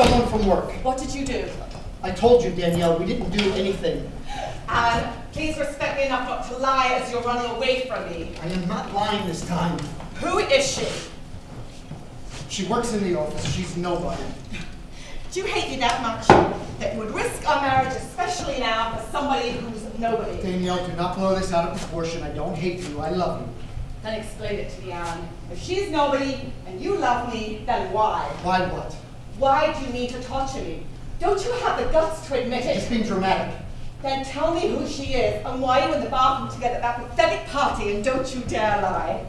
someone from work. What did you do? I told you, Danielle, we didn't do anything. Alan, please respect me enough not to lie as you're running away from me. I am not lying this time. Who is she? She works in the office. She's nobody. Do you hate me that much that you would risk our marriage, especially now, for somebody who's nobody? Danielle, do not blow this out of proportion. I don't hate you. I love you. Then explain it to me, Alan. If she's nobody and you love me, then why? Why what? Why do you need to torture me? Don't you have the guts to admit it? Just being dramatic. Then tell me who she is and why you were in the bathroom together at that pathetic party, and don't you dare lie.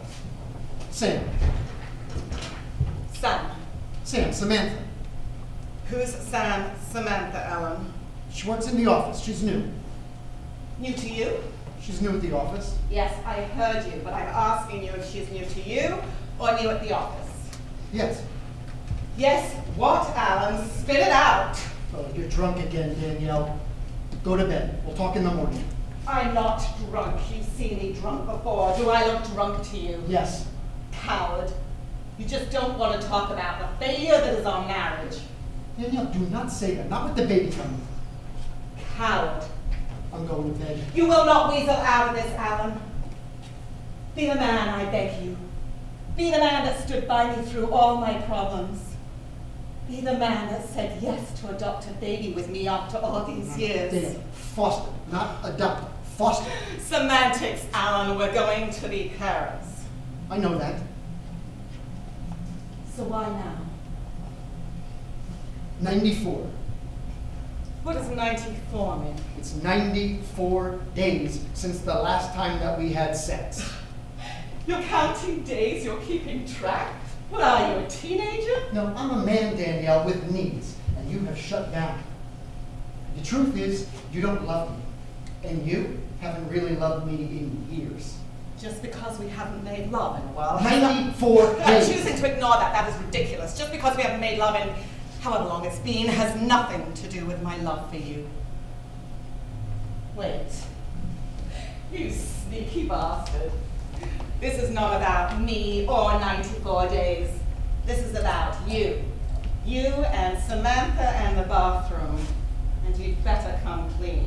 Sam. Sam. Sam, Samantha. Who's Sam, Samantha, Alan? She works in the office. She's new. New to you? She's new at the office. Yes, I heard you, but I'm asking you if she's new to you or new at the office. Yes. Yes, what, Alan? Spit it out. Oh, you're drunk again, Danielle. Go to bed. We'll talk in the morning. I'm not drunk. You've seen me drunk before. Do I look drunk to you? Yes. Coward. You just don't want to talk about the failure that is our marriage. Danielle, do not say that. Not with the baby coming. Coward. I'm going to bed. You will not weasel out of this, Alan. Be the man, I beg you. Be the man that stood by me through all my problems. Be the man that said yes to adopt a baby with me after all these years. Danielle, foster, not adopt. Foster. Semantics, Alan. We're going to be parents. I know that. So why now? 94. What does 94 mean? It's 94 days since the last time that we had sex. You're counting days, you're keeping track? What are you, a teenager? No, I'm a man, Danielle, with needs, and you have shut down. The truth is, you don't love me, and you haven't really loved me in years. Just because we haven't made love in a while. 94 days. Choosing to ignore that is ridiculous. Just because we haven't made love in however long it's been has nothing to do with my love for you. Wait. You sneaky bastard. This is not about me or 94 days. This is about you. You and Samantha and the bathroom. And you'd better come clean.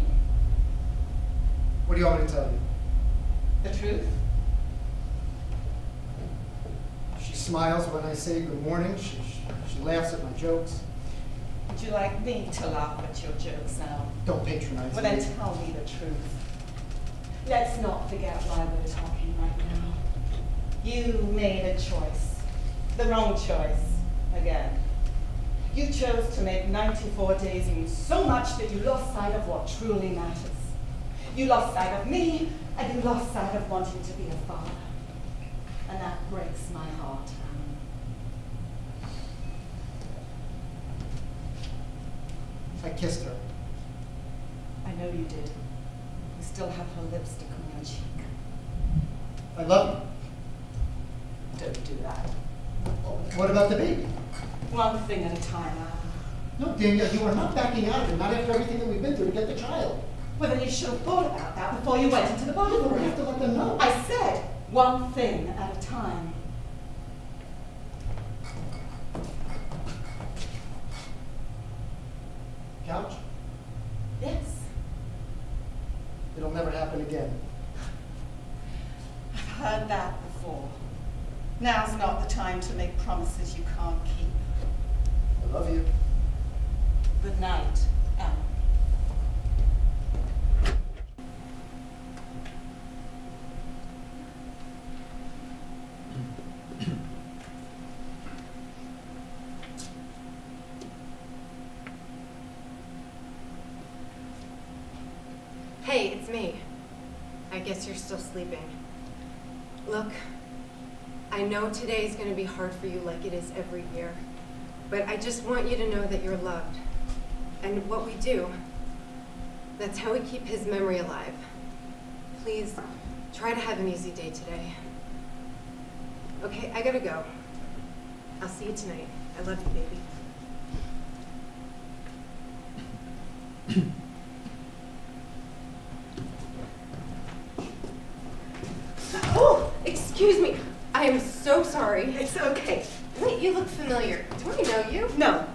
What do you want me to tell you? The truth? She smiles when I say good morning. She laughs at my jokes. Would you like me to laugh at your jokes now? Don't patronize Well, me. then tell me the truth. Let's not forget why we're talking right now. You made a choice. The wrong choice. Again. You chose to make 94 days mean so much that you lost sight of what truly matters. You lost sight of me, and you lost sight of wanting to be a father. And that breaks my heart, Alan. I kissed her. I know you did. You still have her lipstick on your cheek. I love Don't do that. you. Oh, what about the baby? One thing at a time, Alan. No, Danielle, you are not backing out of it, not after everything that we've been through to get the child. Well, then you should have thought about that before you went into the But we bathroom. have to let them know. I said one thing at a time. Couch? Yes. It'll never happen again. I've heard that before. Now's not the time to make promises you can't keep. I love you. Good night, Alan. Hey, it's me. I guess you're still sleeping. Look, I know today is going to be hard for you like it is every year, but I just want you to know that you're loved. And what we do, that's how we keep his memory alive. Please, try to have an easy day today. Okay, I gotta go. I'll see you tonight. I love you, baby. Oh, excuse me. I am so sorry. It's okay. Wait, you look familiar. Do I know you? No.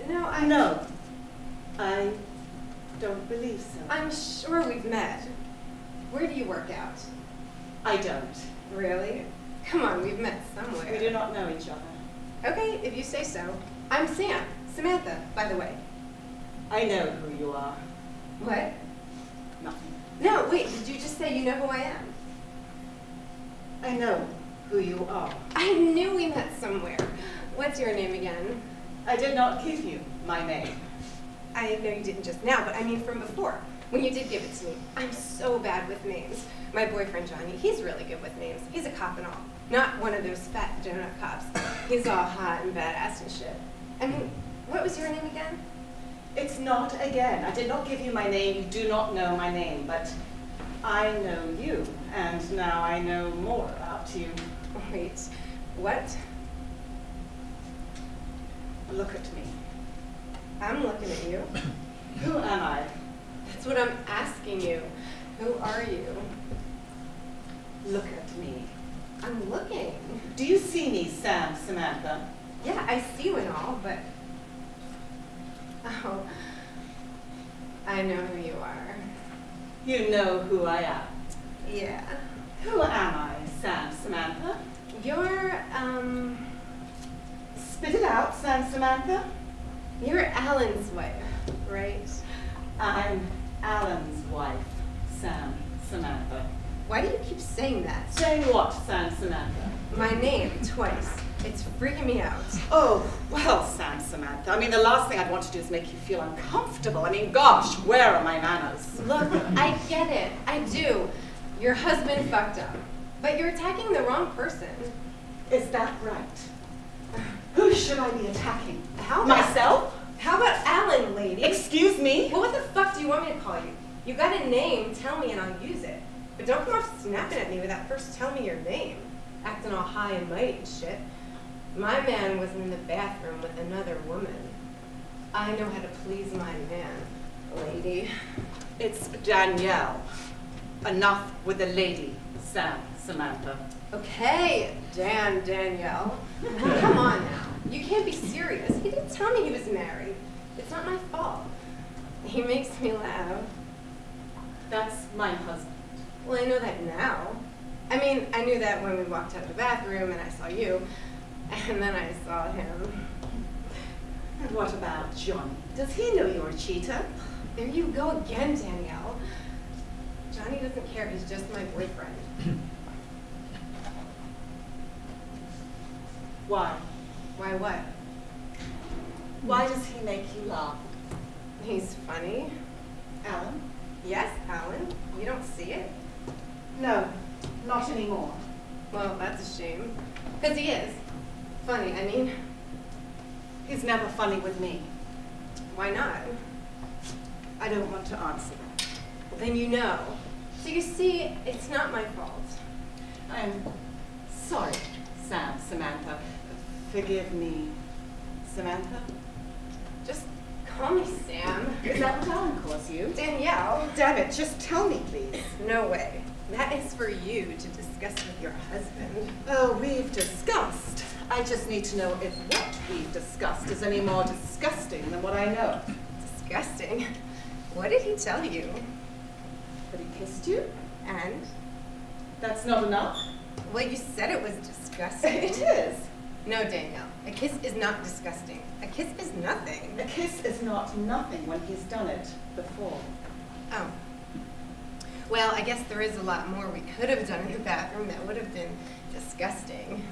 No, No. I don't believe so. I'm sure we've met. Where do you work out? I don't. Really? Come on, we've met somewhere. We do not know each other. Okay, if you say so. I'm Sam. Samantha, by the way. I know who you are. What? Nothing. No, wait, did you just say you know who I am? I know who you are. I knew we met somewhere. What's your name again? I did not give you my name. I know you didn't just now, but I mean from before, when you did give it to me. I'm so bad with names. My boyfriend, Johnny, he's really good with names. He's a cop and all. Not one of those fat donut cops. He's all hot and badass and shit. I mean, what was your name again? It's not again. I did not give you my name. You do not know my name, but I know you, and now I know more about you. Wait, what? Look at me. I'm looking at you. Who am I? That's what I'm asking you. Who are you? Look at me. I'm looking. Do you see me, Sam, Samantha? Yeah, I see you and all, but... Oh, I know who you are. You know who I am. Yeah. Who am I, Sam, Samantha? You're, Spit it out, Sam, Samantha. you're Alan's wife, right? I'm Alan's wife, Sam, Samantha. Why do you keep saying that? Saying what, Sam, Samantha? My name, twice. It's freaking me out. Oh, well, Sam, Samantha. I mean, the last thing I'd want to do is make you feel uncomfortable. I mean, gosh, where are my manners? Look, I get it. I do. Your husband fucked up. But you're attacking the wrong person. Is that right? Who should I be attacking? How about, Myself? How about Alan, lady? Excuse me? Well, what the fuck do you want me to call you? You got a name, tell me and I'll use it. But don't come off snapping at me without first telling me your name. Acting all high and mighty and shit. My man was in the bathroom with another woman. I know how to please my man, lady. It's Danielle. Enough with the lady, Sam, Samantha. Okay, Danielle. Come on now. You can't be serious. He didn't tell me he was married. It's not my fault. He makes me laugh. That's my husband. Well, I know that now. I mean, I knew that when we walked out of the bathroom and I saw you, and then I saw him. And what about Johnny? Does he know you're a cheater? There you go again, Danielle. Johnny doesn't care. He's just my boyfriend. Why? Why what? Why does he make you laugh? He's funny. Alan? Yes, Alan. You don't see it? No, not anymore. Well, that's a shame. Because he is. Funny, I mean. He's never funny with me. Why not? I don't want to answer that. Then you know. So you see, it's not my fault. I'm sorry, Sam, Samantha. Forgive me, Samantha. Just call me Sam. Is that what Alan calls you? Danielle. Damn it, just tell me, please. No way. That is for you to discuss with your husband. Oh, we've discussed. I just need to know if what we've discussed is any more disgusting than what I know. Disgusting. What did he tell you? That he kissed you? And? That's not enough? Well, you said it was disgusting. It is. No, Danielle. A kiss is not disgusting. A kiss is nothing. A kiss is not nothing when he's done it before. Oh. Well, I guess there is a lot more we could have done in the bathroom that would have been disgusting.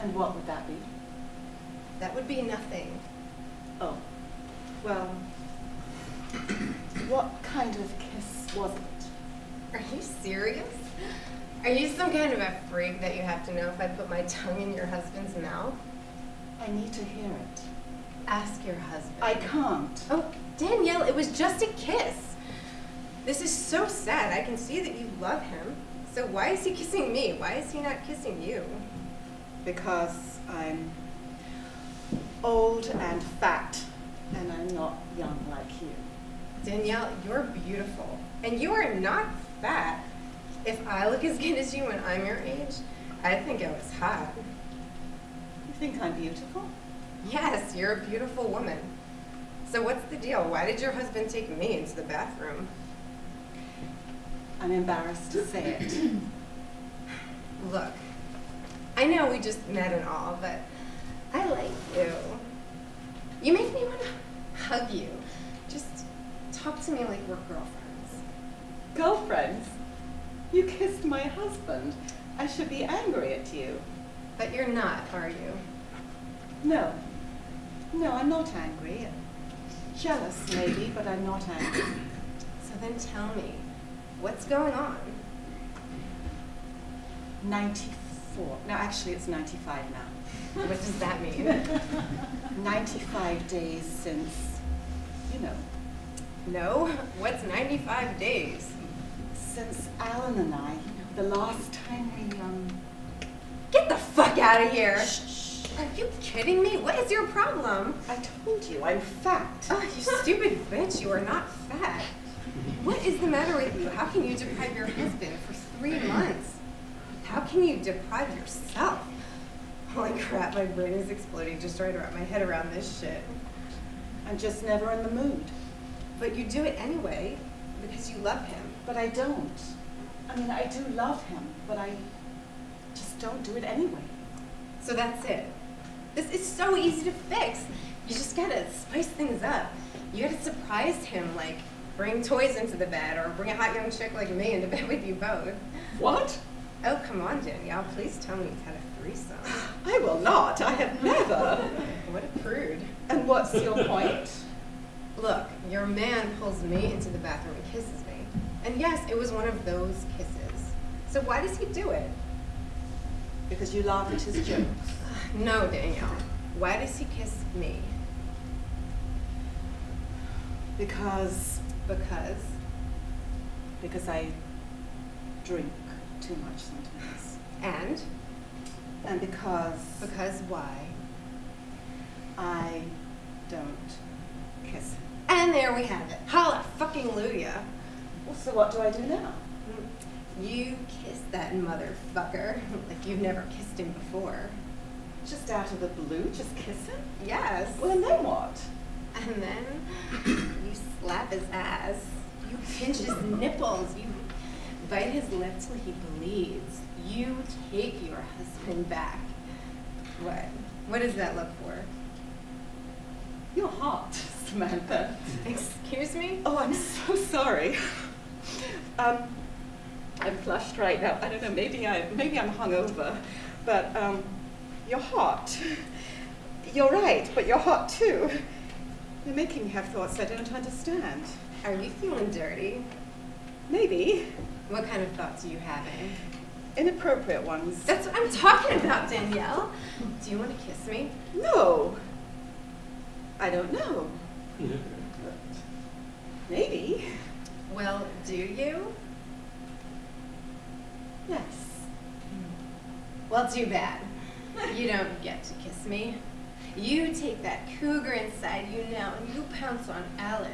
And what would that be? That would be nothing. Oh. Well, what kind of kiss was it? Are you serious? Are you some kind of a freak that you have to know if I put my tongue in your husband's mouth? I need to hear it. Ask your husband. I can't. Oh, Danielle, it was just a kiss. This is so sad. I can see that you love him. So why is he kissing me? Why is he not kissing you? Because I'm old and fat, and I'm not young like you. Danielle, you're beautiful. And you are not fat. If I look as good as you when I'm your age, I think I was hot. You think I'm beautiful? Yes, you're a beautiful woman. So what's the deal? Why did your husband take me into the bathroom? I'm embarrassed to say it. Look, I know we just met and all, but I like you. You make me want to hug you. Just talk to me like we're girlfriends. Girlfriends? You kissed my husband. I should be angry at you. But you're not, are you? No. No, I'm not angry. Jealous, maybe, but I'm not angry. So then tell me, what's going on? 94. No, actually, it's 95 now. What does that mean? 95 days since, you know. No? What's 95 days? Since Alan and I, the last time we, Get the fuck out of here! Shh. Are you kidding me? What is your problem? I told you, I'm fat. Oh, you stupid bitch, you are not fat. What is the matter with you? How can you deprive your husband for 3 months? How can you deprive yourself? Holy crap, my brain is exploding just trying to wrap my head around this shit. I'm just never in the mood. But you do it anyway, because you love him. But I don't. I mean, I do love him, but I just don't do it anyway. So that's it. This is so easy to fix. You just gotta spice things up. You gotta surprise him, like bring toys into the bed or bring a hot young chick like me into bed with you both. What? Oh, come on, Danielle. Please tell me you've had a threesome. I will not. I have never. What a prude. And what's your point? Look, your man pulls me into the bathroom and kisses me. And yes, it was one of those kisses. So why does he do it? Because you laugh at his jokes. No, Danielle. Why does he kiss me? Because Because I drink too much sometimes. And Because why? I don't kiss him. And there we have it. Hallelujah. Well, so what do I do now? You kissed that motherfucker like you've never kissed him before. Just out of the blue, just kiss him? Yes. Well, and then what? And then you slap his ass. You pinch his nipples. You bite his lip till he bleeds. You take your husband back. What? What does that look for? You're hot, Samantha. Excuse me? Oh, I'm so sorry. I'm flushed right now. I don't know, maybe I'm hungover, but you're hot. You're right, but you're hot too. You're making me have thoughts I don't understand. Are you feeling dirty? Maybe. What kind of thoughts are you having? Inappropriate ones. That's what I'm talking about, Danielle. Do you want to kiss me? No. I don't know. Maybe. Well, do you? Yes. Well, too bad. You don't get to kiss me. You take that cougar inside you now and you pounce on Alan.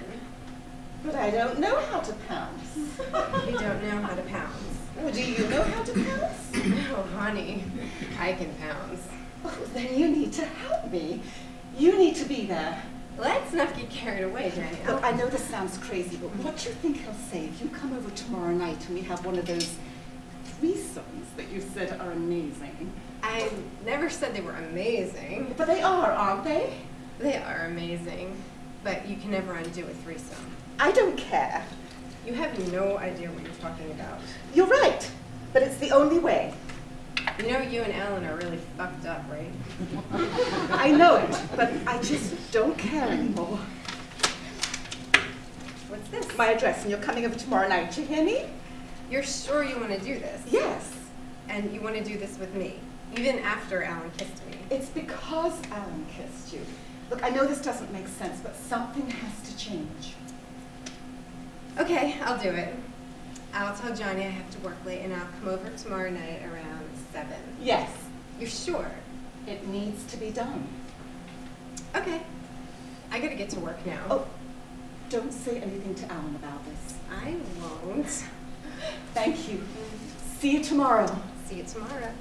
But I don't know how to pounce. You don't know how to pounce. Well, do you know how to pounce? No, honey. I can pounce. Oh, then you need to help me. You need to be there. Let's not get carried away, Danielle. Look, I know this sounds crazy, but what do you think he'll say if you come over tomorrow night and we have one of those threesomes that you said are amazing? I never said they were amazing. But they are, aren't they? They are amazing, but you can never undo a threesome. I don't care. You have no idea what you're talking about. You're right, but it's the only way. You know you and Alan are really fucked up, right? I know it, but I just don't care anymore. What's this? My address, and you're coming over tomorrow night, you hear me? You're sure you want to do this? Yes. And you want to do this with me, even after Alan kissed me? It's because Alan kissed you. Look, I know this doesn't make sense, but something has to change. Okay, I'll do it. I'll tell Johnny I have to work late, and I'll come over tomorrow night around 7. Yes. You're sure? It needs to be done. Okay. I gotta get to work now. Oh, don't say anything to Alan about this. I won't. Thank you. See you tomorrow. See you tomorrow.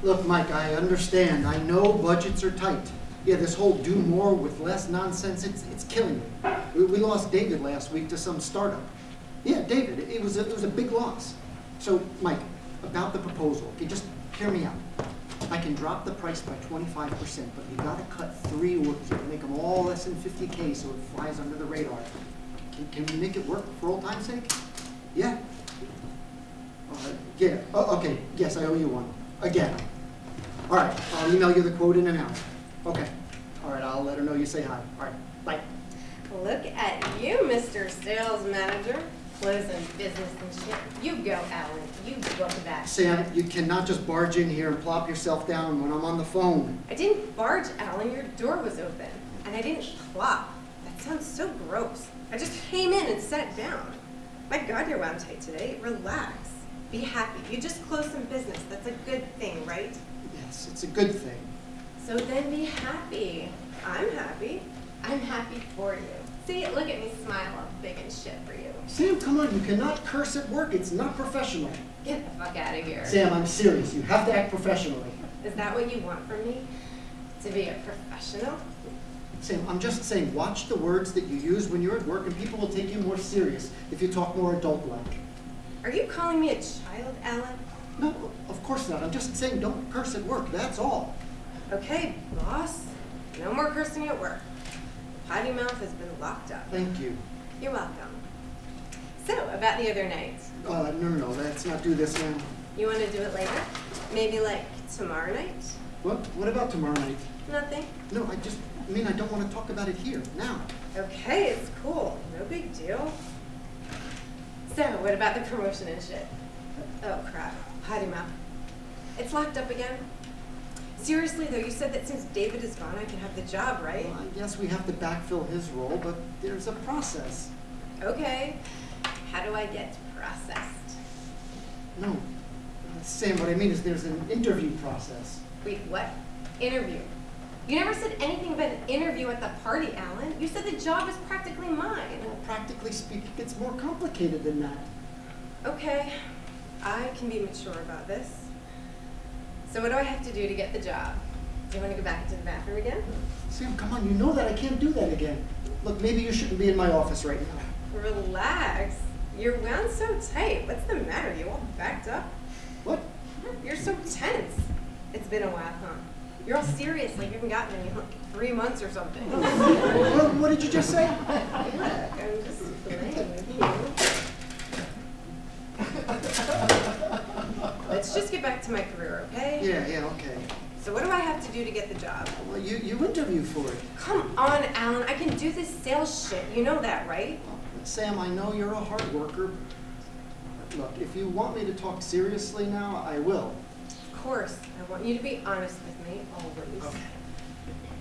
Look, Mike, I understand. I know budgets are tight. Yeah, this whole do more with less nonsense, it's killing me. We lost David last week to some startup. Yeah, David, it was a big loss. So, Mike, about the proposal, okay, just hear me out. I can drop the price by 25%, but you gotta cut 3 orders. You can make them all less than 50K so it flies under the radar. Can we make it work for old time's sake? Yeah? Yeah, okay, yes, I owe you one. Again. All right, I'll email you the quote in an hour. Okay. All right, I'll let her know you say hi. All right, bye. Look at you, Mr. Sales Manager. Closing business and shit. You go, Alan. You book that. Sam, you cannot just barge in here and plop yourself down when I'm on the phone. I didn't barge, Alan. Your door was open. And I didn't plop. That sounds so gross. I just came in and sat down. My God, you're wound tight today. Relax. Be happy. You just closed some business. That's a good thing, right? Yes, it's a good thing. So then be happy. I'm happy. I'm happy for you. See, look at me smile up big and shit for you. Sam, come on, you cannot curse at work. It's not professional. Get the fuck out of here. Sam, I'm serious. You have to act professionally. Is that what you want from me? To be a professional? Sam, I'm just saying, watch the words that you use when you're at work and people will take you more serious if you talk more adult-like. Are you calling me a child, Alan? No, of course not. I'm just saying don't curse at work, that's all. Okay, boss. No more cursing at work. Potty mouth has been locked up. Thank you. You're welcome. So, about the other night. No, let's not do this now. You want to do it later? Maybe like tomorrow night? What about tomorrow night? Nothing. No, I don't want to talk about it here, now. Okay, it's cool. No big deal. So, what about the promotion and shit? Oh, crap. Potty mouth. It's locked up again? Seriously, though, you said that since David is gone, I can have the job, right? Well, I guess we have to backfill his role, but there's a process. Okay. How do I get processed? No. Sam, what I mean is there's an interview process. Wait, what? Interview? You never said anything about an interview at the party, Alan. You said the job is practically mine. Well, practically speaking, it's more complicated than that. Okay. I can be mature about this. So what do I have to do to get the job? Do you want to go back into the bathroom again? Sam, come on, you know that I can't do that again. Look, maybe you shouldn't be in my office right now. Relax. You're wound so tight. What's the matter? You all backed up? What? You're so tense. It's been a while, huh? You're all serious, like you haven't gotten any 3 months or something. What did you just say? Look, I'm just playing with you. Let's just get back to my career, okay? Yeah, okay. So what do I have to do to get the job? Well, you interviewed for it. Come on, Alan. I can do this sales shit. You know that, right? Well, Sam, I know you're a hard worker. Look, if you want me to talk seriously now, I will. Of course. I want you to be honest with me, always. Okay.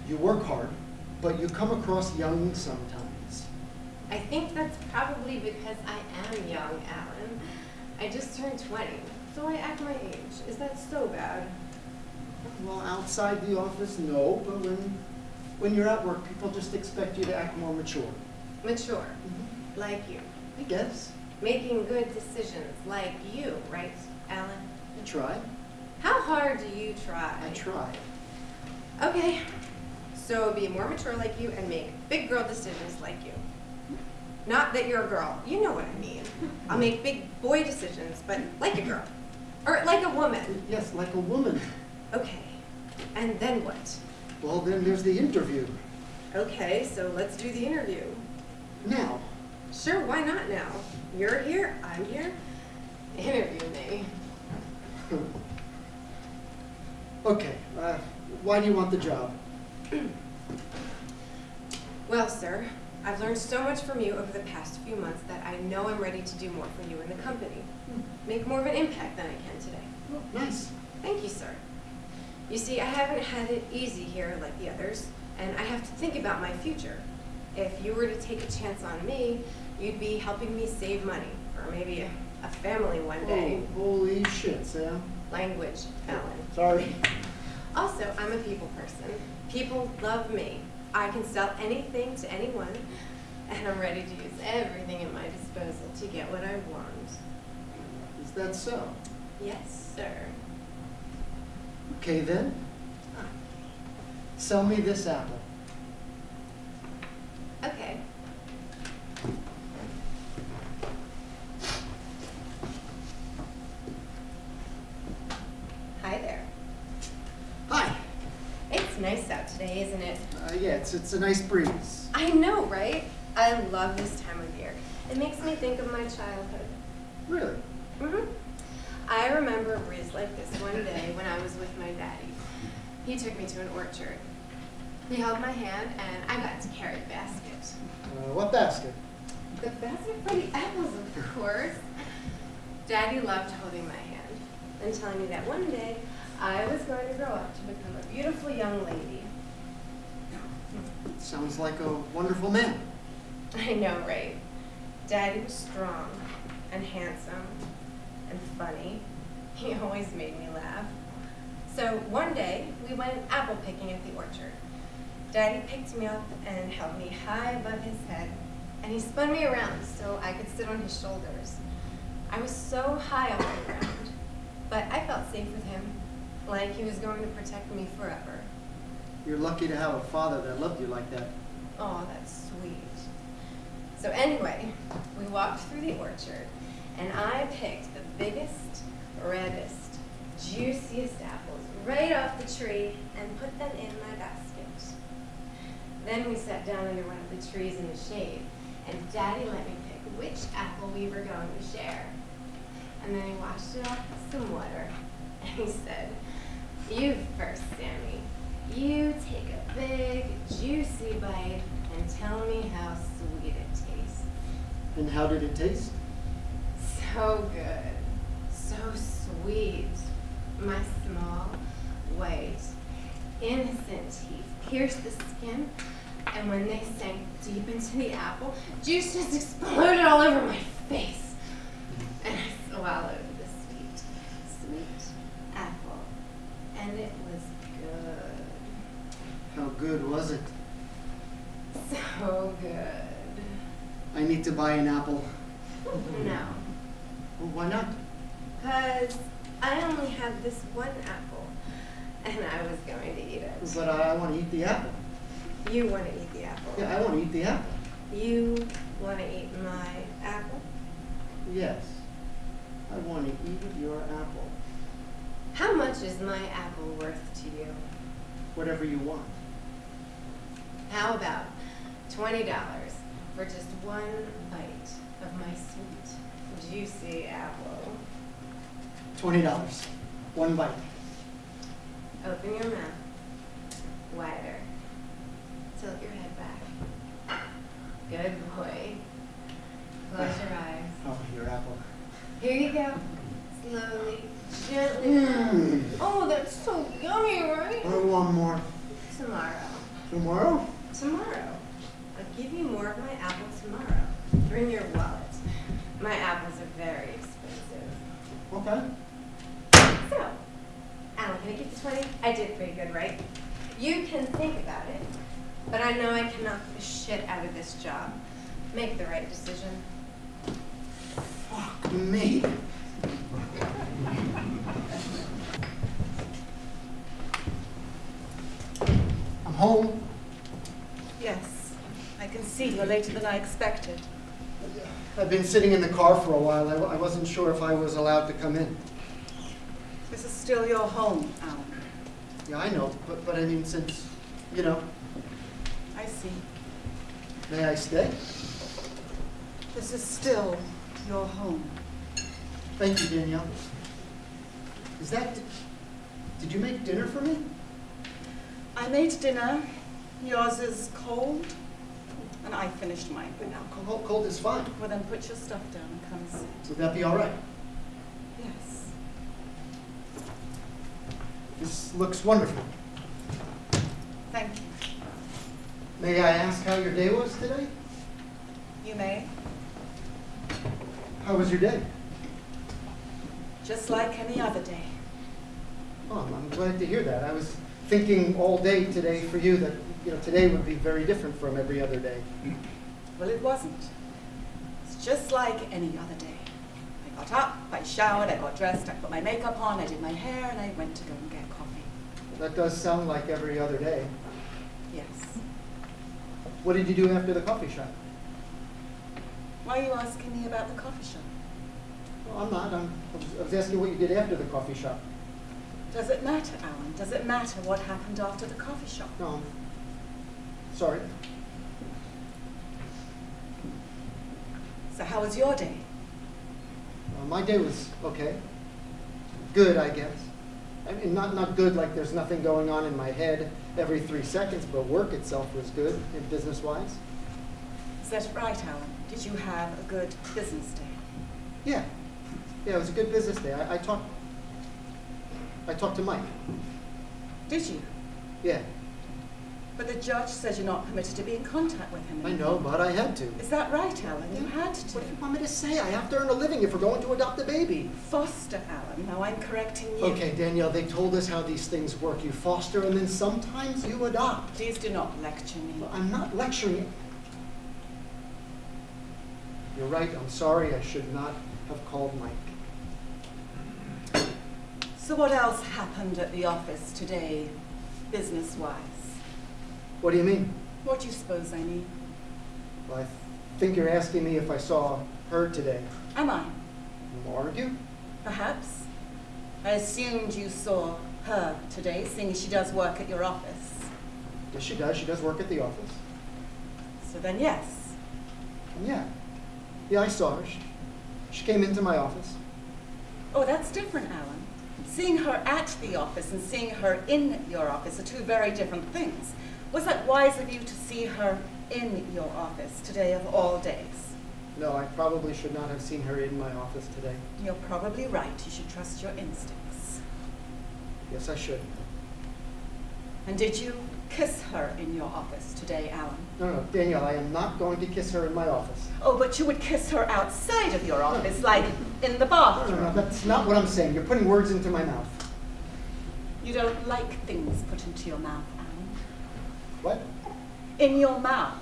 You work hard, but you come across young sometimes. I think that's probably because I am young, Alan. I just turned 20, so I act my age. Is that so bad? Well, outside the office, no, but when you're at work, people just expect you to act more mature. Mature. Mm-hmm. Like you. I guess. Making good decisions, like you, right, Alan? I try. How hard do you try? I try. Okay, so be more mature like you and make big girl decisions like you. Not that you're a girl, you know what I mean. I'll make big boy decisions, but like a girl. Or like a woman. Yes, like a woman. Okay, and then what? Well, then there's the interview. Okay, so let's do the interview. Now. Sure, why not now? You're here, I'm here. Interview me. Okay, why do you want the job? Well, sir, I've learned so much from you over the past few months that I know I'm ready to do more for you and the company. Make more of an impact than I can today. Oh, nice. Thank you, sir. You see, I haven't had it easy here like the others, and I have to think about my future. If you were to take a chance on me, you'd be helping me save money, or maybe a family one day. Oh, holy shit, Sam. Language, Alan. Sorry. Also, I'm a people person. People love me. I can sell anything to anyone, and I'm ready to use everything at my disposal to get what I want. Is that so? Yes, sir. Okay then. Sell me this apple. Okay. Hi there. Hi. It's nice out today, isn't it? Yeah, it's a nice breeze. I know, right? I love this time of year. It makes me think of my childhood. Really? Mm-hmm. I remember a breeze like this one day when I was with my daddy. He took me to an orchard. He held my hand, and I got to carry the basket. What basket? The basket for the apples, of course. Daddy loved holding my hand and telling me that one day I was going to grow up to become a beautiful young lady. Sounds like a wonderful man. I know, right? Daddy was strong and handsome and funny. He always made me laugh. So one day, we went apple picking at the orchard. Daddy picked me up and held me high above his head, and he spun me around so I could sit on his shoulders. I was so high off the ground, but I felt safe with him, like he was going to protect me forever. You're lucky to have a father that loved you like that. Oh, that's sweet. So anyway, we walked through the orchard, and I picked the biggest, reddest, juiciest apples right off the tree and put them in my basket. Then we sat down under one of the trees in the shade, and Daddy let me pick which apple we were going to share. And then he washed it off with some water, and he said, "You first, Sammy. You take a big, juicy bite and tell me how sweet it tastes." And how did it taste? So good. So sweet. My small, white, innocent teeth pierced the skin, and when they sank deep into the apple, juice just exploded all over my face. And I swallowed the sweet, sweet apple. And it was good. How good was it? So good. I need to buy an apple. No. Well, why not? 'Cause I only had this one apple, and I was going to eat it. But I want to eat the apple. You want to eat the apple. Yeah, I want to eat the apple. You want to eat my apple? Yes. I want to eat your apple. How much is my apple worth to you? Whatever you want. How about $20 for just one bite of my sweet, juicy apple? $20. One bite. Open your mouth wider. Tilt your head back. Good boy. Close your eyes. Oh, your apple. Here you go. Slowly, gently. Oh, that's so yummy, right? I want more. Tomorrow. Tomorrow? Tomorrow. I'll give you more of my apple tomorrow. Bring your wallet. My apples are very expensive. Okay. So, Alan, can I give you 20? I did pretty good, right? You can think about it, but I know I can knock the shit out of this job. Make the right decision. Fuck me. I'm home. Yes, I can see you're later than I expected. I've been sitting in the car for a while. I wasn't sure if I was allowed to come in. This is still your home, Alan. Yeah, I know, but I mean, since, you know, I see. may I stay? This is still your home. Thank you, Danielle. Is that, did you make dinner for me? I made dinner. Yours is cold, and I finished mine for now. Cold is fine. Well, then put your stuff down and come sit. Would that be all right? Yes. This looks wonderful. Thank you. May I ask how your day was today? You may. How was your day? Just like any other day. Oh, I'm glad to hear that. I was thinking all day today for you that, you know, today would be very different from every other day. Well, it wasn't. It's just like any other day. I got up, I showered, I got dressed, I put my makeup on, I did my hair, and I went to go and get coffee. That does sound like every other day. Yes. What did you do after the coffee shop? Why are you asking me about the coffee shop? Well, I'm not. I was asking what you did after the coffee shop. Does it matter, Alan? Does it matter what happened after the coffee shop? No. Sorry. So how was your day? My day was okay. Good, I guess. I mean, not good like there's nothing going on in my head every 3 seconds, but work itself was good, business-wise. Is that right, Alan? Did you have a good business day? Yeah. Yeah, it was a good business day. I talked to Mike. Did you? Yeah. But the judge says you're not permitted to be in contact with him I anymore. know, but I had to. Is that right, Alan? You had to. What do you want me to say? I have to earn a living if we're going to adopt a baby. Foster, Alan. Now I'm correcting you. Okay, Danielle, they told us how these things work. You foster and then sometimes you adopt. Please do not lecture me. Well, I'm not lecturing. You're right. I'm sorry. I should not have called Mike. So what else happened at the office today, business-wise? What do you mean? What do you suppose I mean? Well, I think you're asking me if I saw her today. Am I? Aren't you? Perhaps. I assumed you saw her today, seeing as she does work at your office. Yes, she does. She does work at the office. So then, yes. And yeah. Yeah, I saw her. She came into my office. Oh, that's different, Alan. Seeing her at the office and seeing her in your office are two very different things. Was that wise of you to see her in your office today of all days? No, I probably should not have seen her in my office today. You're probably right. You should trust your instincts. Yes, I should. And did you kiss her in your office today, Alan? No, Danielle, I am not going to kiss her in my office. Oh, but you would kiss her outside of your office, like in the No, bathroom. that's not what I'm saying. You're putting words into my mouth. You don't like things put into your mouth, Alan. What? In your mouth.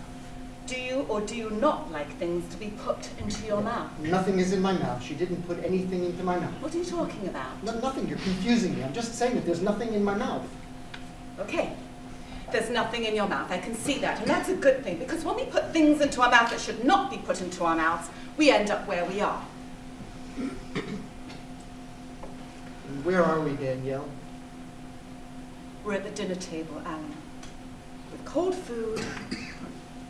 Do you or do you not like things to be put into your mouth? Nothing is in my mouth. She didn't put anything into my mouth. What are you talking about? Nothing. You're confusing me. I'm just saying that there's nothing in my mouth. Okay. There's nothing in your mouth. I can see that. And that's a good thing, because when we put things into our mouth that should not be put into our mouths, we end up where we are. And where are we, Danielle? We're at the dinner table, Alan, with cold food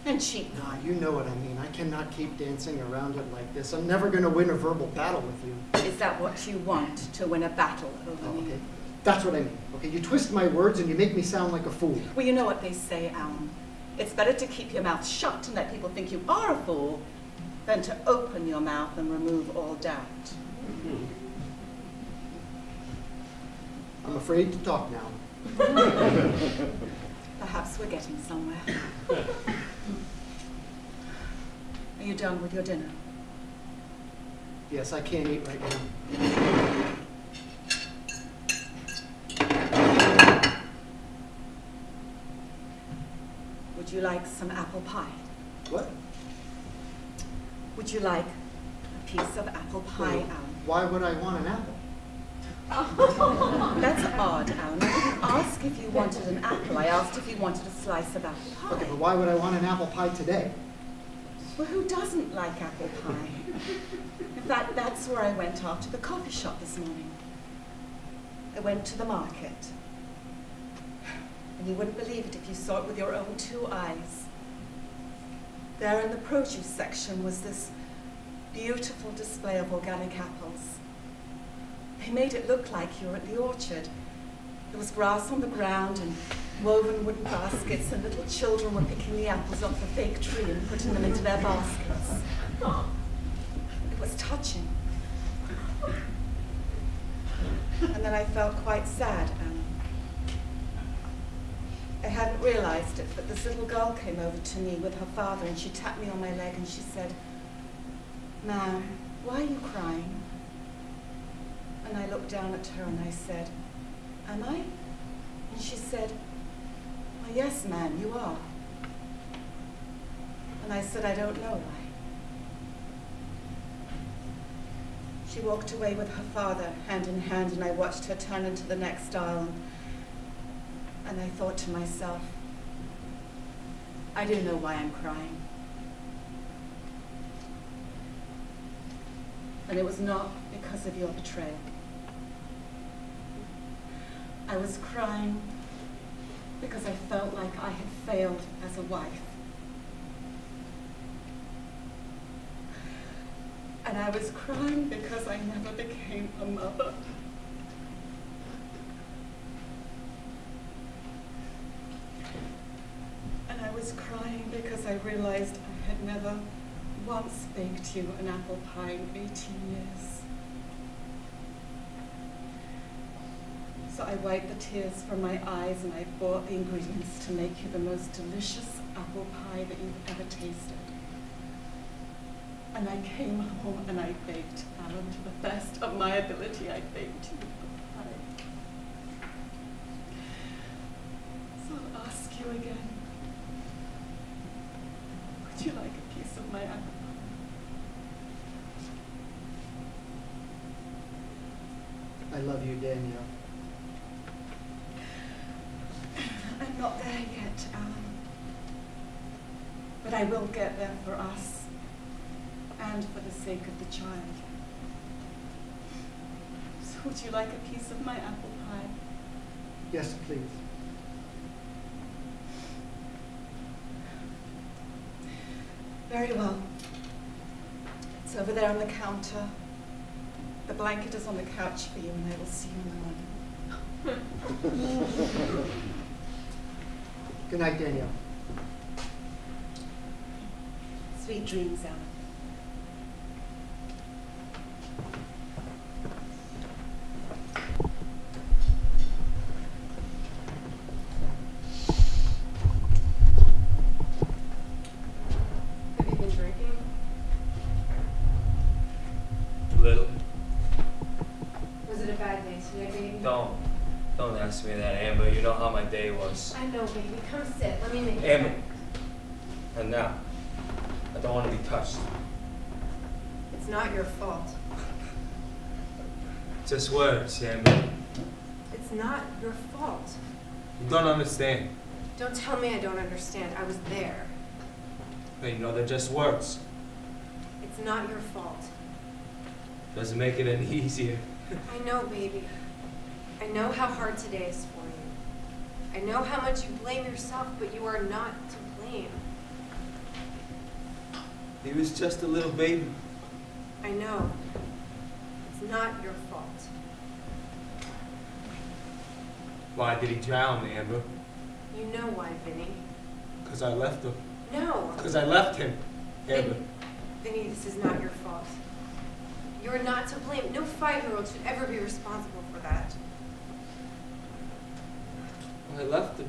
and cheap Ah, wine. you know what I mean. I cannot keep dancing around it like this. I'm never going to win a verbal battle with you. Is that what you want, to win a battle over Oh, me? okay. That's what I mean. Okay, you twist my words and you make me sound like a fool. Well, you know what they say, Alan. It's better to keep your mouth shut and let people think you are a fool than to open your mouth and remove all doubt. I'm afraid to talk now. Perhaps we're getting somewhere. Are you done with your dinner? Yes, I can't eat right now. Would you like some apple pie? What? Would you like a piece of apple pie, Alan? Why would I want an apple? That's odd, Alan. I didn't ask if you wanted an apple. I asked if you wanted a slice of apple pie. Okay, but why would I want an apple pie today? Well, who doesn't like apple pie? In fact, that's where I went after the coffee shop this morning. I went to the market. And you wouldn't believe it if you saw it with your own 2 eyes. There in the produce section was this beautiful display of organic apples. They made it look like you were at the orchard. There was grass on the ground and woven wooden baskets, and little children were picking the apples off the fake tree and putting them into their baskets. It was touching. And then I felt quite sad, and I hadn't realized it, but this little girl came over to me with her father, and she tapped me on my leg and she said, "Ma'am, why are you crying?" And I looked down at her and I said, "Am I?" And she said, "Well, yes, ma'am, you are." And I said, "I don't know why." She walked away with her father, hand in hand, and I watched her turn into the next aisle. And I thought to myself, I don't know why I'm crying. And it was not because of your betrayal. I was crying because I felt like I had failed as a wife. And I was crying because I never became a mother. And I was crying because I realized I had never once baked you an apple pie in 18 years. So I wiped the tears from my eyes and I bought the ingredients to make you the most delicious apple pie that you've ever tasted. And I came home and I baked Alan to the best of my ability. I baked you a pie. So I'll ask you again. Would you like a piece of my apple pie? I love you, Danielle. I'm not there yet, Alan. But I will get there for us. And for the sake of the child. So would you like a piece of my apple pie? Yes, please. Very well. It's over there on the counter. The blanket is on the couch for you, and I will see you in the morning. Good night, Danielle. Sweet dreams, Alan. Don't ask me that, Amber. You know how my day was. I know, baby. Come sit. Let me make Amber. it. And now, I don't want to be touched. It's not your fault. Just words, Amber. It's not your fault. You don't understand. Don't tell me I don't understand. I was there. Hey, you know, they're just words. It's not your fault. Doesn't make it any easier. I know, baby. I know how hard today is for you. I know how much you blame yourself, but you are not to blame. He was just a little baby. I know. It's not your fault. Why did he drown, Amber? You know why, Vinny. Because I left him. No. Because I left him, Amber. Vinny, this is not your fault. You are not to blame. No 5-year-old should ever be responsible for that. I left him.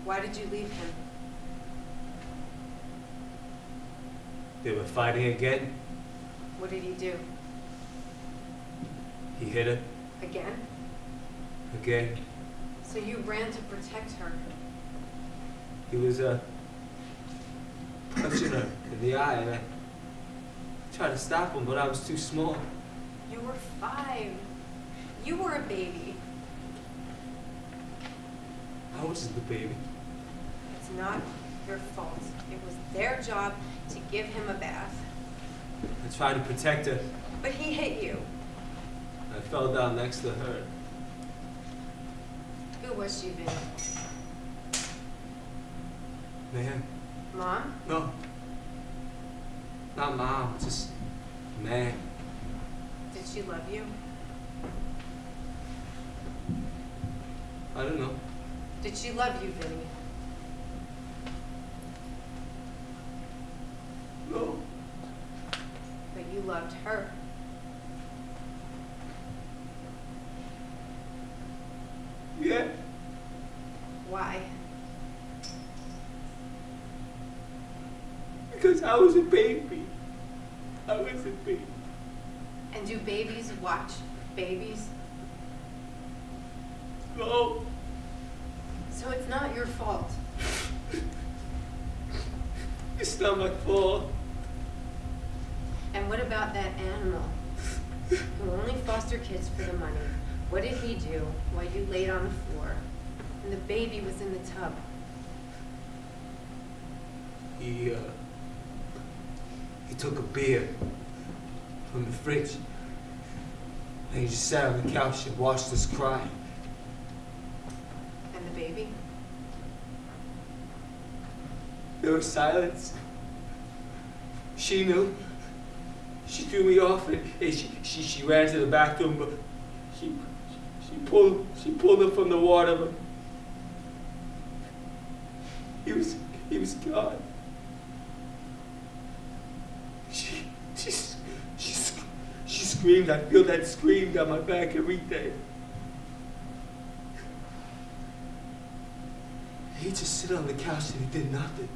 Why did you leave him? They were fighting again. What did he do? He hit her. Again? Again. So you ran to protect her. He was, touching her in the eye, and I tried to stop him, but I was too small. You were 5. You were a baby. I wasn't the baby. It's not your fault. It was their job to give him a bath. I tried to protect her. But he hit you. I fell down next to her. Who was she, Vinny? Man. Mom? No. Not Mom, just man. Did she love you? I don't know. Did she love you, Vinny? No. But you loved her. Yeah. Why? Because I was a baby. I was a baby. And do babies watch babies? No. So it's not your fault. It's not my fault. And what about that animal who only foster kids for the money? What did he do while you laid on the floor and the baby was in the tub? He took a beer from the fridge and he just sat on the couch and watched us cry. And the baby? There was silence. She knew. She threw me off and she ran to the bathroom, but she pulled him from the water. But he was gone. She screamed. I feel that scream down my back every day. He just sit on the couch and he did nothing.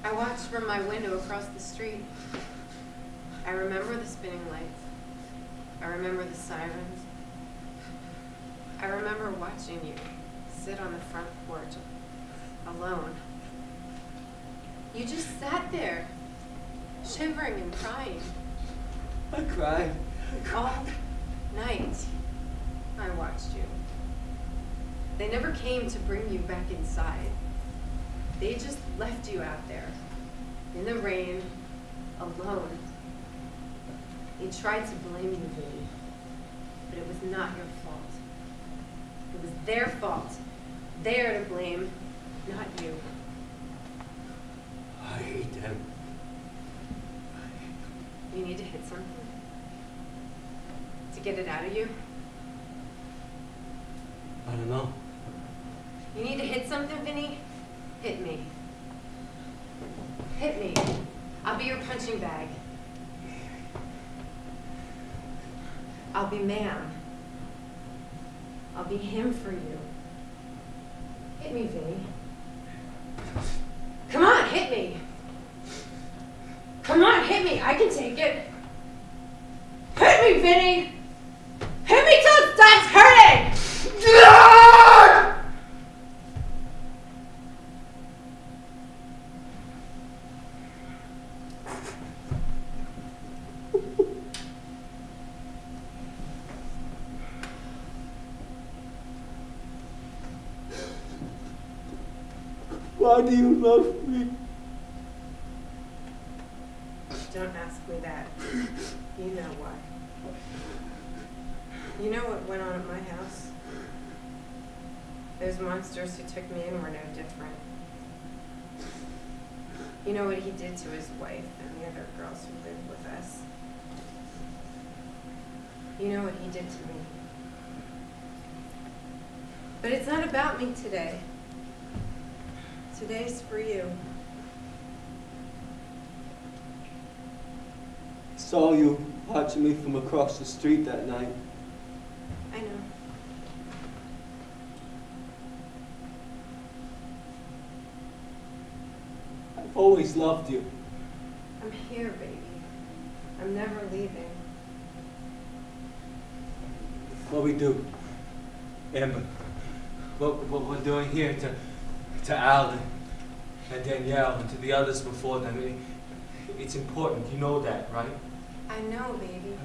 I watched from my window across the street. I remember the spinning lights. I remember the sirens. I remember watching you sit on the front porch alone. You just sat there, shivering and crying. I cried. All night, I watched you. They never came to bring you back inside. They just left you out there, in the rain, alone. They tried to blame you, Vinny, but it was not your fault. It was their fault. They're to blame, not you. I hate them. You need to hit something to get it out of you. I don't know. You need to hit something, Vinny? Hit me. Hit me. I'll be your punching bag. I'll be man. I'll be him for you. Hit me, Vinny. Come on, hit me. Come on, hit me. I can take it. Hit me, Vinny. Hit me till it stops hurting. Why do you love me? Don't ask me that. You know why. You know what went on at my house? Those monsters who took me in were no different. You know what he did to his wife and the other girls who lived with us. You know what he did to me. But it's not about me today. Today's for you. I saw you watching me from across the street that night. I know. I've always loved you. I'm here, baby. I'm never leaving. What we do, Amber, what we're doing here to Al and Danielle and to the others before them, it's important. You know that, right? I know, baby.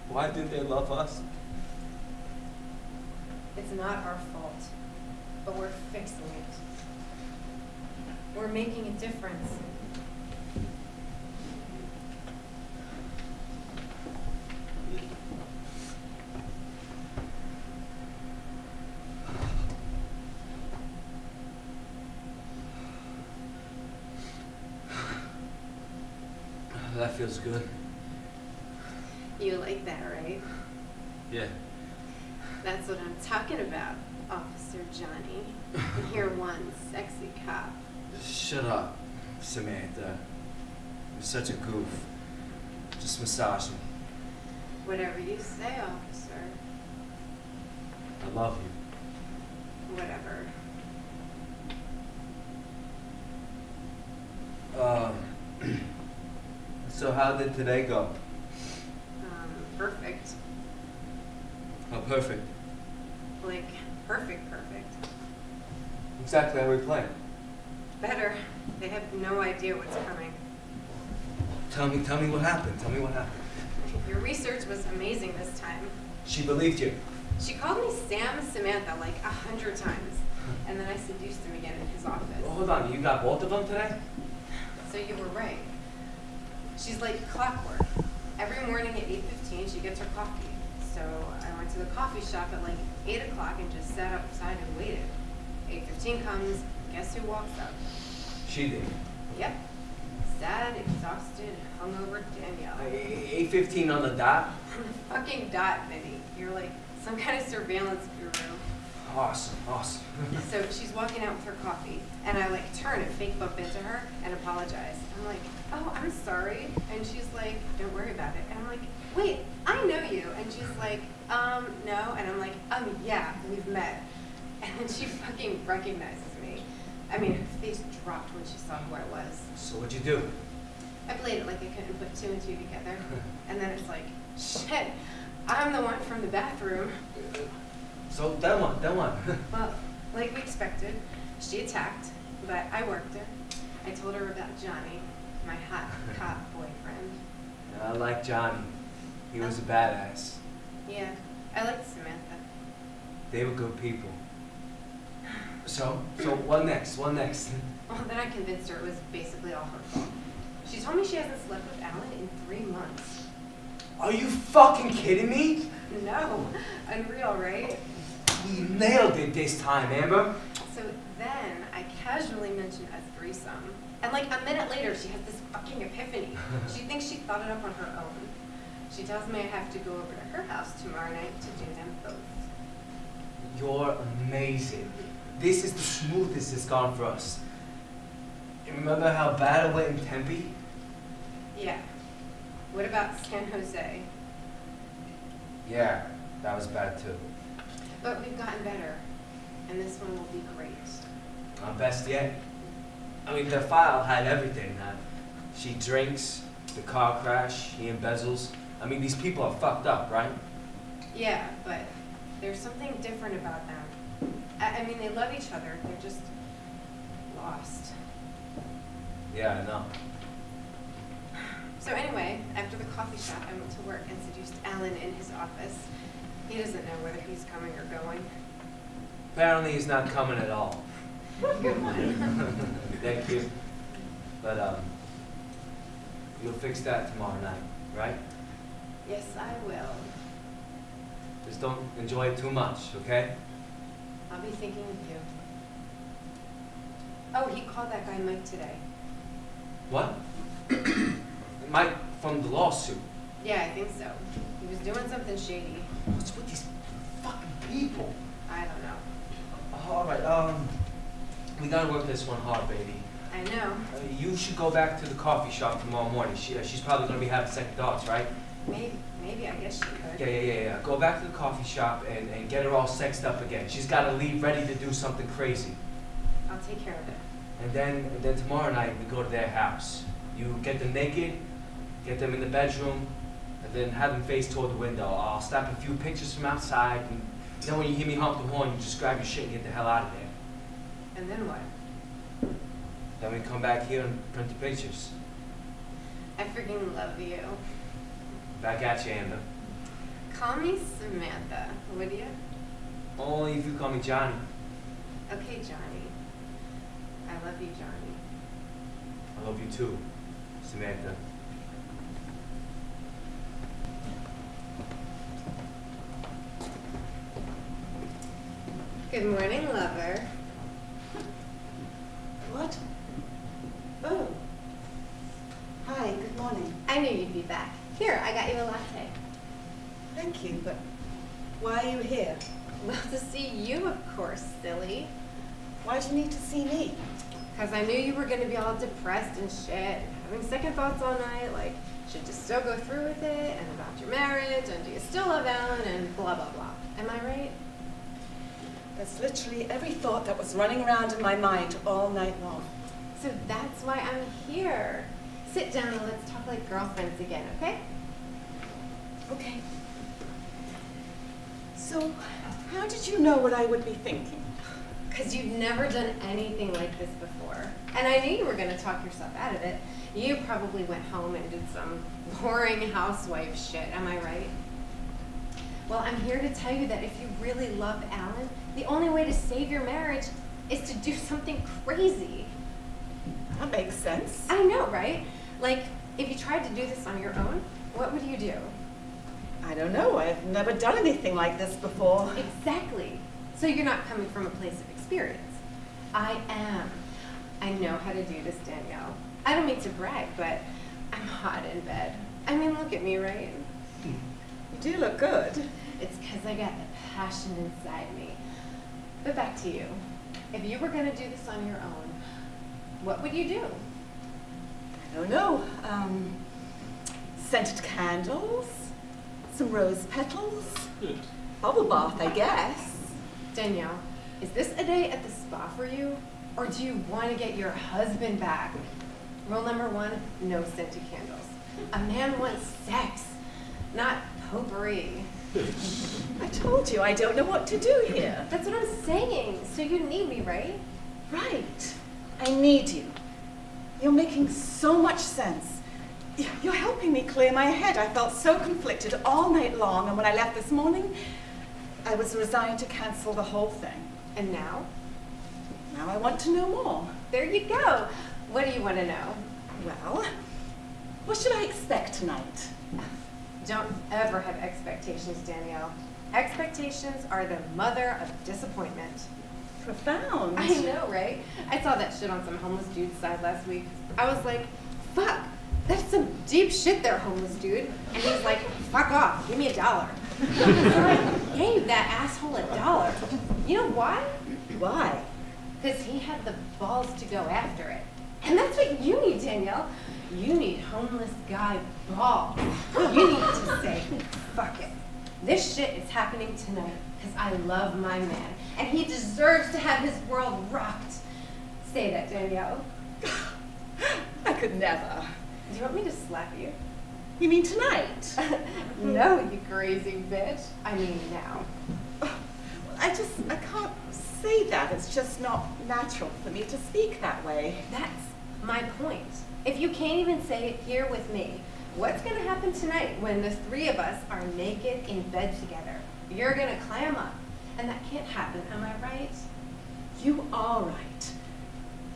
Why didn't they love us? It's not our fault, but we're fixing it. We're making a difference. That feels good. You like that, right? Yeah. That's what I'm talking about, Officer Johnny. You're one sexy cop. Shut up, Samantha. You're such a goof. Just massage me. Whatever you say, officer. I love you. Whatever. So how did today go? Perfect. Oh, perfect. like perfect. Exactly how we planned. Better. They have no idea what's coming. Tell me what happened. Tell me what happened. Your research was amazing this time. She believed you. She called me Samantha like 100 times. And then I seduced him again in his office. Well, hold on, you got both of them today? So you were right. She's like clockwork. Every morning at 8:15, she gets her coffee. So I went to the coffee shop at like 8 o'clock and just sat outside and waited. 8:15 comes, guess who walks up? She did. Yep. Sad, exhausted, hungover Danielle. 8:15 on the dot? On the fucking dot, Vinny. You're like some kind of surveillance guru. Awesome. So she's walking out with her coffee, and I like turn and fake bump into her and apologize. I'm like, oh, I'm sorry. And she's like, don't worry about it. And I'm like, wait, I know you. And she's like, no. And I'm like, yeah, we've met. And then she fucking recognizes me. I mean, her face dropped when she saw who I was. So what'd you do? I played it like I couldn't put two and two together. And then it's like, shit, I'm the one from the bathroom. So then what? Well, like we expected, she attacked, but I worked her. I told her about Johnny, my hot cop boyfriend. I like Johnny. He was a badass. Yeah, I liked Samantha. They were good people. So what next? Well, then I convinced her it was basically all her fault. She told me she hasn't slept with Alan in 3 months. Are you fucking kidding me? No, unreal, right? We nailed it this time, Amber. So then I casually mentioned a threesome. And like a minute later, she has this fucking epiphany. She thinks she thought it up on her own. She tells me I have to go over to her house tomorrow night to do them both. You're amazing. This is the smoothest it's gone for us. You remember how bad it went in Tempe? Yeah. What about San Jose? Yeah, that was bad too. But we've gotten better, and this one will be great. Our best yet. I mean, the file had everything. She drinks, the car crash, he embezzles. I mean, these people are fucked up, right? Yeah, but there's something different about them. I mean, they love each other. They're just lost. Yeah, I know. So anyway, after the coffee shop, I went to work and seduced Alan in his office. He doesn't know whether he's coming or going. Apparently he's not coming at all. Good one. Thank you. But, you'll fix that tomorrow night, right? Yes, I will. Just don't enjoy it too much, okay? I'll be thinking of you. Oh, he called that guy Mike today. What? Mike from the lawsuit. Yeah, I think so. He was doing something shady. What's with these fucking people? I don't know. All right, we gotta work this one hard, baby. I know. You should go back to the coffee shop tomorrow morning. She's probably gonna be having second thoughts, right? Maybe, I guess she could. Yeah. Go back to the coffee shop and get her all sexed up again. She's gotta leave ready to do something crazy. I'll take care of it. And then tomorrow night we go to their house. You get them naked, get them in the bedroom, and then have them face toward the window. I'll snap a few pictures from outside, and then when you hear me honk the horn, you just grab your shit and get the hell out of there. And then what? Then we come back here and print the pictures. I freaking love you. Back at you, Amber. Call me Samantha, would you? Only if you call me Johnny. Okay, Johnny. I love you, Johnny. I love you too, Samantha. Good morning, lover. What? Oh. Hi, good morning. I knew you'd be back. Here, I got you a latte. Thank you, but why are you here? Well, to see you, of course, silly. Why do you need to see me? Because I knew you were going to be all depressed and shit, having second thoughts all night, like, should you still go through with it, and about your marriage, and do you still love Alan, and blah, blah, blah. Am I right? That's literally every thought that was running around in my mind all night long. So that's why I'm here. Sit down and let's talk like girlfriends again, okay? Okay. So, How did you know what I would be thinking? Because you've never done anything like this before. And I knew you were going to talk yourself out of it. You probably went home and did some boring housewife shit, am I right? Well, I'm here to tell you that if you really love Alan, the only way to save your marriage is to do something crazy. That makes sense. I know, right? Like, if you tried to do this on your own, what would you do? I don't know. I've never done anything like this before. Exactly. So you're not coming from a place of experience. I am. I know how to do this, Danielle. I don't mean to brag, but I'm hot in bed. I mean, look at me, right? You do look good. It's because I got the passion inside me. But back to you. If you were going to do this on your own, what would you do? I don't know. Scented candles, some rose petals, bubble bath, I guess. Danielle, is this a day at the spa for you? Or do you want to get your husband back? Rule number 1, no scented candles. A man wants sex, not potpourri. I told you I don't know what to do here. That's what I'm saying. So you need me, right? Right. I need you. You're making so much sense. You're helping me clear my head. I felt so conflicted all night long, and when I left this morning, I was resigned to cancel the whole thing. And now? Now I want to know more. There you go. What do you want to know? Well, what should I expect tonight? Don't ever have expectations, Danielle. Expectations are the mother of disappointment. Profound. I know, right? I saw that shit on some homeless dude's side last week. I was like, fuck, that's some deep shit there, homeless dude. And he's like, fuck off, give me $1. So I gave that asshole $1. You know why? Why? Because he had the balls to go after it. And that's what you need, Danielle. You need homeless guy balls. You need to say, fuck it. This shit is happening tonight because I love my man. And he deserves to have his world rocked. Say that, Danielle. I could never. Do you want me to slap you? You mean tonight? No, you crazy bitch. I mean now. I can't say that. It's just not natural for me to speak that way. That's my point. If you can't even say it here with me, what's going to happen tonight when the 3 of us are naked in bed together? You're going to clam up. And that can't happen, am I right? You are right.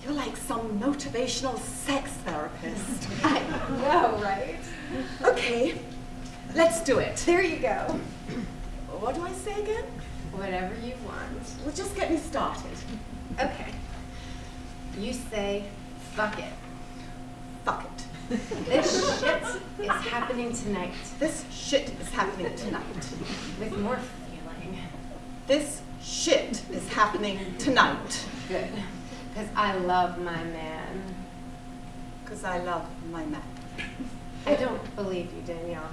You're like some motivational sex therapist. I know, right? Okay, let's do it. There you go. What do I say again? Whatever you want. Well, just get me started. Okay. You say, fuck it. Fuck it. This shit is happening tonight. This shit is happening tonight. With more feeling. This shit is happening tonight. Good. Because I love my man. Because I love my man. I don't believe you, Danielle.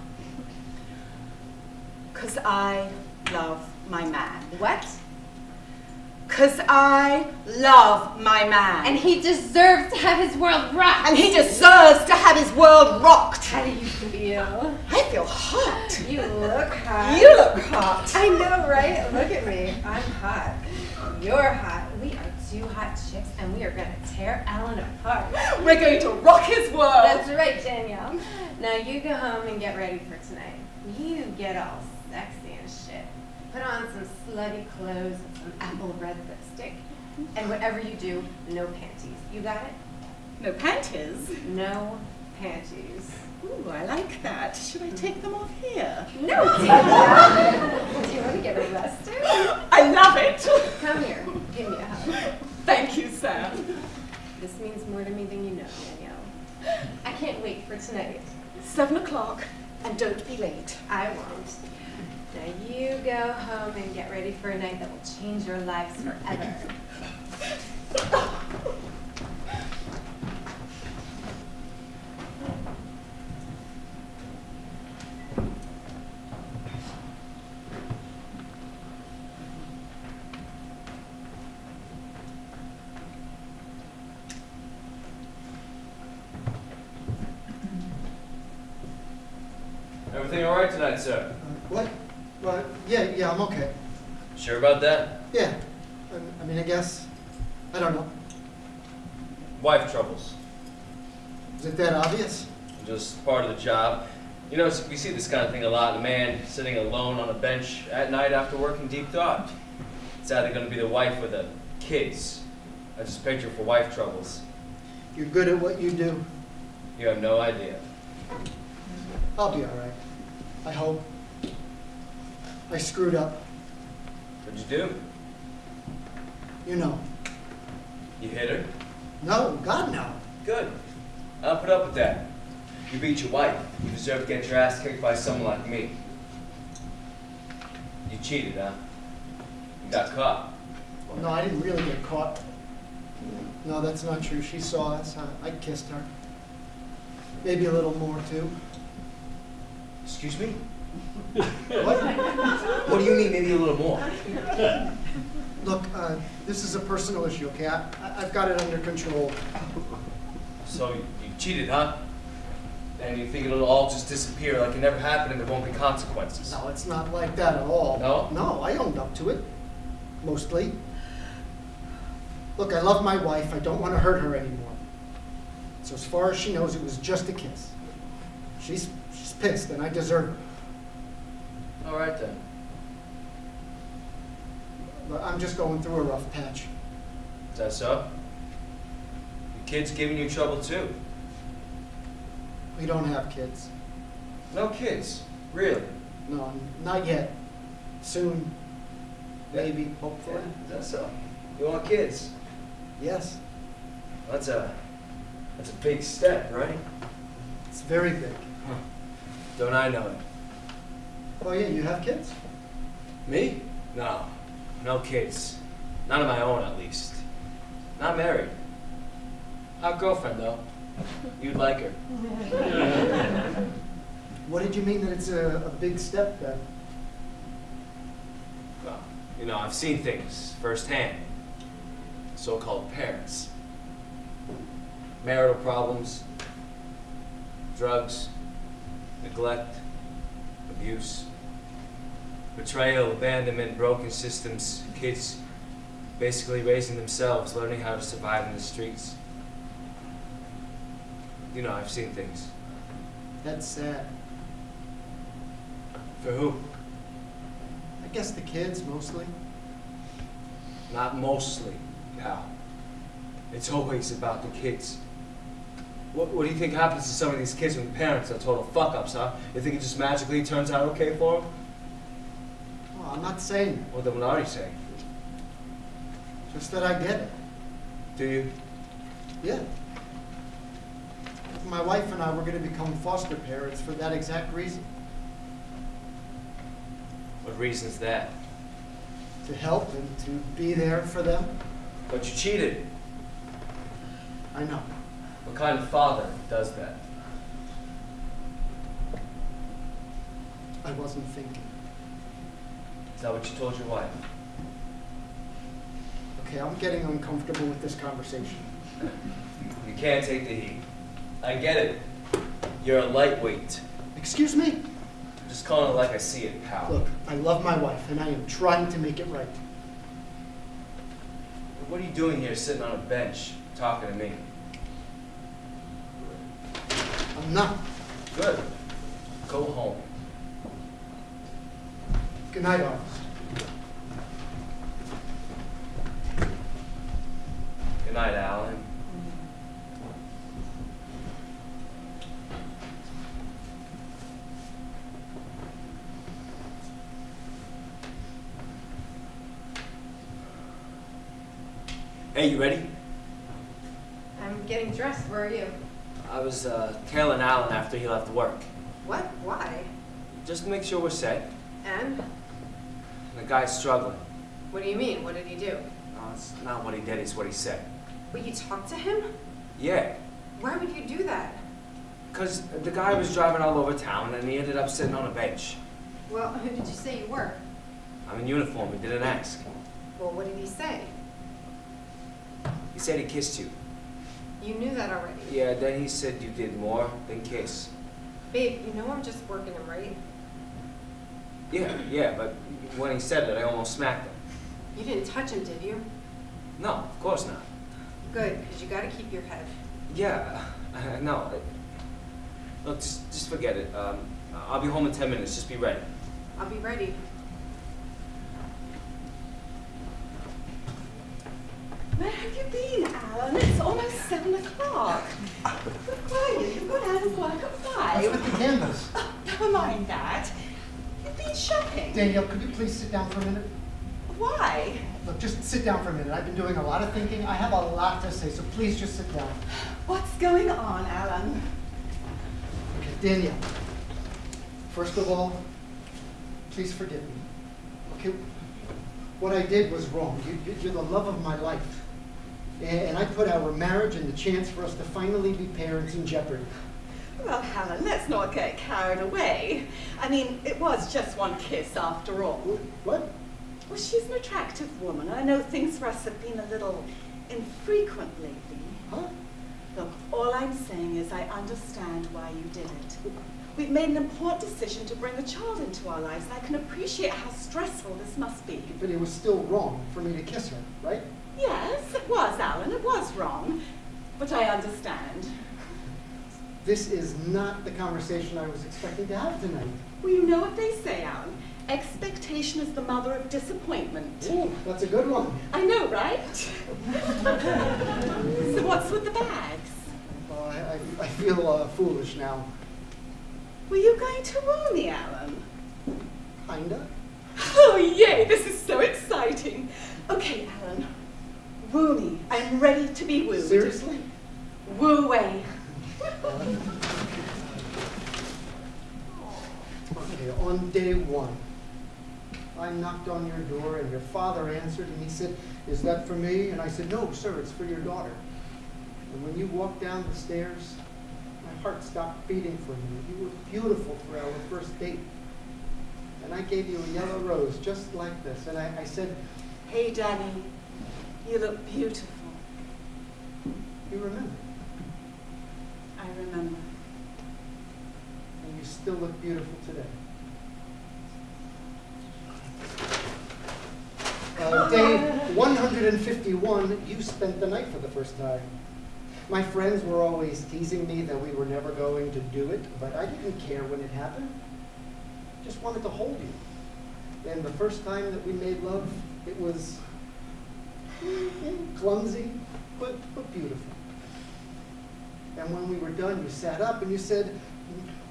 Because I love my man. What? Because I love my man. And he deserves to have his world rocked. And he deserves to have his world rocked. How do you feel? I feel hot. You look hot. You look hot. I know, right? Look at me. I'm hot. You're hot. We are 2 hot chicks, and we are going to tear Alan apart. We're going to rock his world. That's right, Danielle. Now you go home and get ready for tonight. You get all sexy and shit. Put on some slutty clothes and some apple red lipstick. And whatever you do, no panties. You got it? No panties? No panties. Ooh, I like that. Should I take them off here? No, Danielle. Do you want to get arrested? I love it. Come here. Give me a hug. Thank you, Sam. This means more to me than you know, Danielle. I can't wait for tonight. 7 o'clock, and don't be late. I won't. Now you go home and get ready for a night that will change your lives forever. Everything all right tonight, sir? What? Yeah, I'm okay. Sure about that? Yeah. I mean, I guess. I don't know. Wife troubles. Is it that obvious? Just part of the job. You know, we see this kind of thing a lot. A man sitting alone on a bench at night after work in deep thought. It's either going to be the wife or the kids. I just picture for wife troubles. You're good at what you do. You have no idea. I'll be all right. I hope. I screwed up. What'd you do? You know. You hit her? No, God, no. Good. I'll put up with that. You beat your wife. You deserve to get your ass kicked by someone like me. You cheated, huh? You got caught. No, I didn't really get caught. No, that's not true. She saw us. I kissed her. Maybe a little more, too. Excuse me? What? What do you mean, maybe a little more? Look, this is a personal issue, okay? I've got it under control. So you cheated, huh? And you think it'll all just disappear like it never happened and there won't be consequences? No, it's not like that at all. No? No, I owned up to it. Mostly. Look, I love my wife. I don't want to hurt her anymore. So as far as she knows, it was just a kiss. She's pissed, and I deserve it. All right, then. But I'm just going through a rough patch. Is that so? Your kid's giving you trouble, too. We don't have kids. No kids? Really? No, not yet. Soon. Maybe, hopefully. Is that so? You want kids? Yes. That's a big step, right? It's very big. Huh. Don't I know it? Oh yeah, you have kids? Me? No. No kids. None of my own, at least. Not married. Hot girlfriend, though. You'd like her. What did you mean that it's a big step then? Well, you know, I've seen things firsthand. So-called parents. Marital problems, drugs, neglect, abuse, betrayal, abandonment, broken systems, kids basically raising themselves, learning how to survive in the streets. You know, I've seen things. That's sad. For who? I guess the kids, mostly. Not mostly, pal. It's always about the kids. What do you think happens to some of these kids when the parents are total fuck-ups, huh? You think it just magically turns out okay for them? Oh, I'm not saying. Well, then what are you saying? Just that I get it. Do you? Yeah. My wife and I were going to become foster parents for that exact reason. What reason's that? To help and to be there for them. But you cheated. I know. What kind of father does that? I wasn't thinking. Is that what you told your wife? Okay, I'm getting uncomfortable with this conversation. You can't take the heat. I get it. You're a lightweight. Excuse me? I'm just calling it like I see it, pal. Look, I love my wife, and I am trying to make it right. What are you doing here sitting on a bench talking to me? I'm not. Good. Go home. Good night, officer. Good night, Alan. Hey, you ready? I'm getting dressed. Where are you? I was tailing Alan after he left work. What? Why? Just to make sure we're set. And? The guy's struggling. What do you mean? What did he do? No, it's not what he did, it's what he said. But you talked to him? Yeah, Why would you do that? because the guy was driving all over town and he ended up sitting on a bench. Well, who did you say you were? I'm in uniform, he didn't ask. Well, what did he say? He said he kissed you. You knew that already. Yeah, then he said you did more than kiss. Babe, you know I'm just working him, right? Yeah, but when he said it, I almost smacked him. You didn't touch him, did you? No, of course not. Good, because you got to keep your head. Yeah, no. Look, just forget it. I'll be home in 10 minutes. Just be ready. I'll be ready. Where have you been, Alan? It's almost 7 o'clock. Where are you? You've got out of work at 5. What's with the candles? Oh, never mind that. You've been shopping. Danielle, could you please sit down for a minute? Why? Look, just sit down for a minute. I've been doing a lot of thinking. I have a lot to say, so please just sit down. What's going on, Alan? Okay, Danielle. First of all, please forgive me. Okay, what I did was wrong. You're the love of my life. And I put our marriage and the chance for us to finally be parents in jeopardy. Well, Alan, let's not get carried away. I mean, it was just one kiss after all. What? Well, she's an attractive woman. I know things for us have been a little infrequent lately. Huh? Look, all I'm saying is I understand why you did it. We've made an important decision to bring a child into our lives, and I can appreciate how stressful this must be. But it was still wrong for me to kiss her, right? Yes, it was, Alan. It was wrong. But I understand. This is not the conversation I was expecting to have tonight. Well, you know what they say, Alan. Expectation is the mother of disappointment. Ooh, that's a good one. I know, right? So what's with the bags? Well, I feel foolish now. Were you going to woo me, Alan? Kinda. Oh, yay, this is so exciting. Okay, Alan, woo me. I'm ready to be wooed. Seriously? Woo away. Okay, on day 1, I knocked on your door and your father answered and he said, "Is that for me?" And I said, "No, sir, it's for your daughter." And when you walked down the stairs, my heart stopped beating for you. You were beautiful for our first date. And I gave you a yellow rose just like this. And I said, Hey, Danny, you look beautiful. "You remember?" I remember. And you still look beautiful today. Day 151, you spent the night for the first time. My friends were always teasing me that we were never going to do it, but I didn't care when it happened. Just wanted to hold you. And the first time that we made love, it was clumsy, but beautiful. And when we were done, you sat up and you said,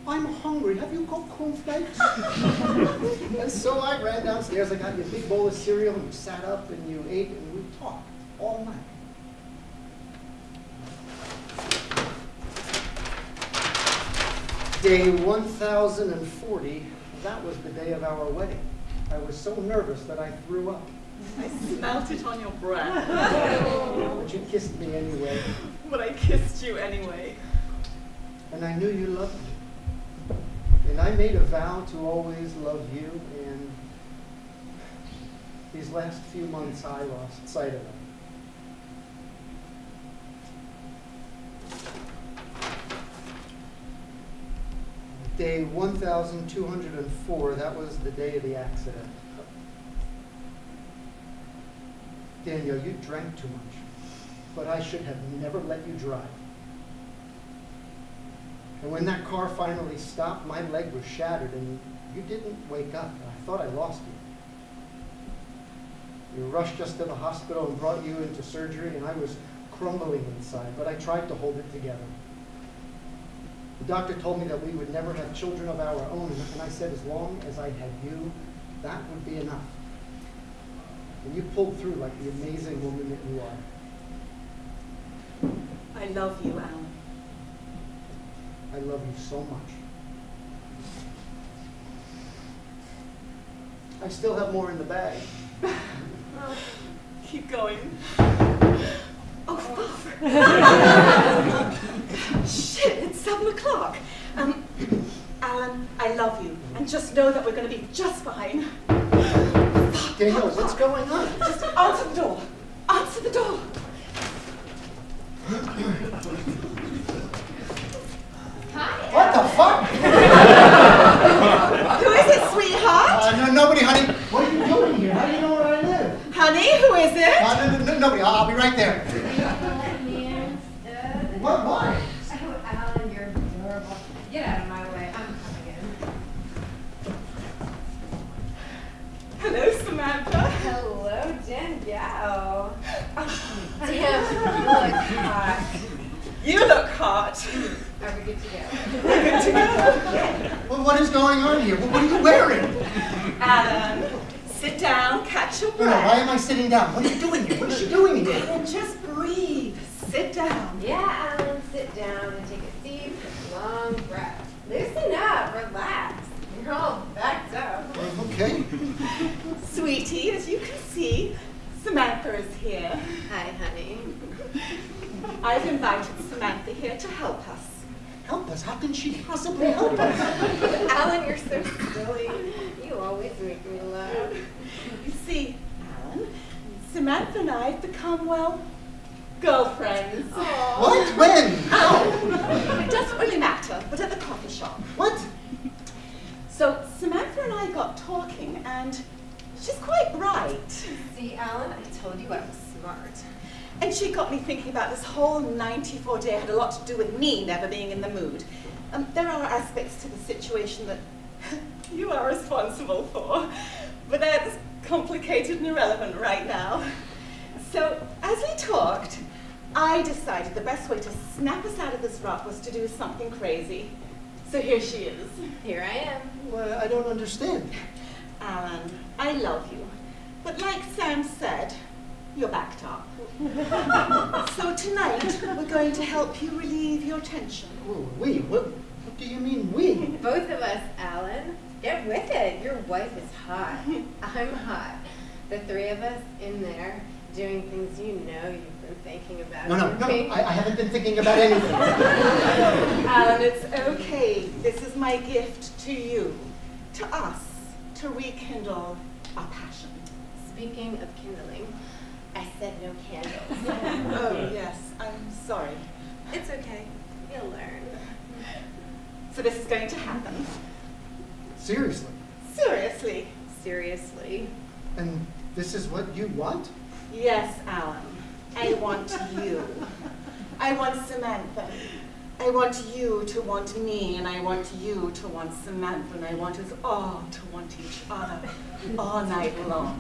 "I'm hungry. Have you cooked cornflakes?" And so I ran downstairs. I got you a big bowl of cereal, and you sat up and you ate, and we talked all night. Day 1040, that was the day of our wedding. I was so nervous that I threw up. I smelt it on your breath. But you kissed me anyway. But I kissed you anyway. And I knew you loved me. And I made a vow to always love you, and these last few months I lost sight of it. Day 1204, that was the day of the accident. Danielle, you drank too much, but I should have never let you drive. And when that car finally stopped, my leg was shattered and you didn't wake up. I thought I lost you. You rushed us to the hospital and brought you into surgery, and I was crumbling inside, but I tried to hold it together. The doctor told me that we would never have children of our own, and I said as long as I had you, that would be enough. And you pulled through like the amazing woman that you are. I love you, Alan. I love you so much. I still have more in the bag. Well, keep going. Oh, fuck. Shit, it's 7 o'clock. Alan, I love you. And just know that we're going to be just fine. Danielle, what's going on? Just answer the door. Answer the door. What the fuck? Who is it, sweetheart? nobody. I'll be right there. Misunderstood. What? Why? Oh, Alan, you're adorable. Get out of my way. I'm coming in. Hello, Samantha. Hello, Danielle. Oh, damn, you look hot. You look hot. Are we good to go? We're good to go. Well, what is going on here? What are you wearing? Alan, sit down, catch your No, breath. why am I sitting down? What are you doing here? What is she doing here? And just breathe. Sit down. Yeah, Alan, sit down and take a deep, long breath. Loosen up, relax. You're all backed up. Okay. Sweetie, as you can see, Samantha is here. Hi, honey. I've invited Samantha here to help us. Help us? How can she possibly help us? Alan, you're so silly. You always make me laugh. You see, Alan, Samantha and I have become, well, girlfriends. What? When? How? It doesn't really matter, but at the coffee shop. What? So Samantha and I got talking, and she's quite bright. See, Alan, I told you I was smart. And she got me thinking about this whole 94-day had a lot to do with me never being in the mood. There are aspects to the situation that you are responsible for, but that's complicated and irrelevant right now. So as we talked, I decided the best way to snap us out of this rut was to do something crazy. So here she is. Here I am. Well, I don't understand. Alan, I love you, but like Sam said, you're backed up. So tonight, we're going to help you relieve your tension. Oh, we? What do you mean, we? Both of us, Alan. Get with it. Your wife is hot. I'm hot. The three of us in there doing things you know you've been thinking about. No, I haven't been thinking about anything. Alan, it's okay. This is my gift to you, to us, to rekindle our passion. Speaking of kindling, I said no candles. Oh, yes. I'm sorry. It's okay. You'll learn. So this is going to happen. Seriously? Seriously. Seriously. And this is what you want? Yes, Alan. I want you. I want Samantha. I want you to want me, and I want you to want Samantha, and I want us all to want each other all night long.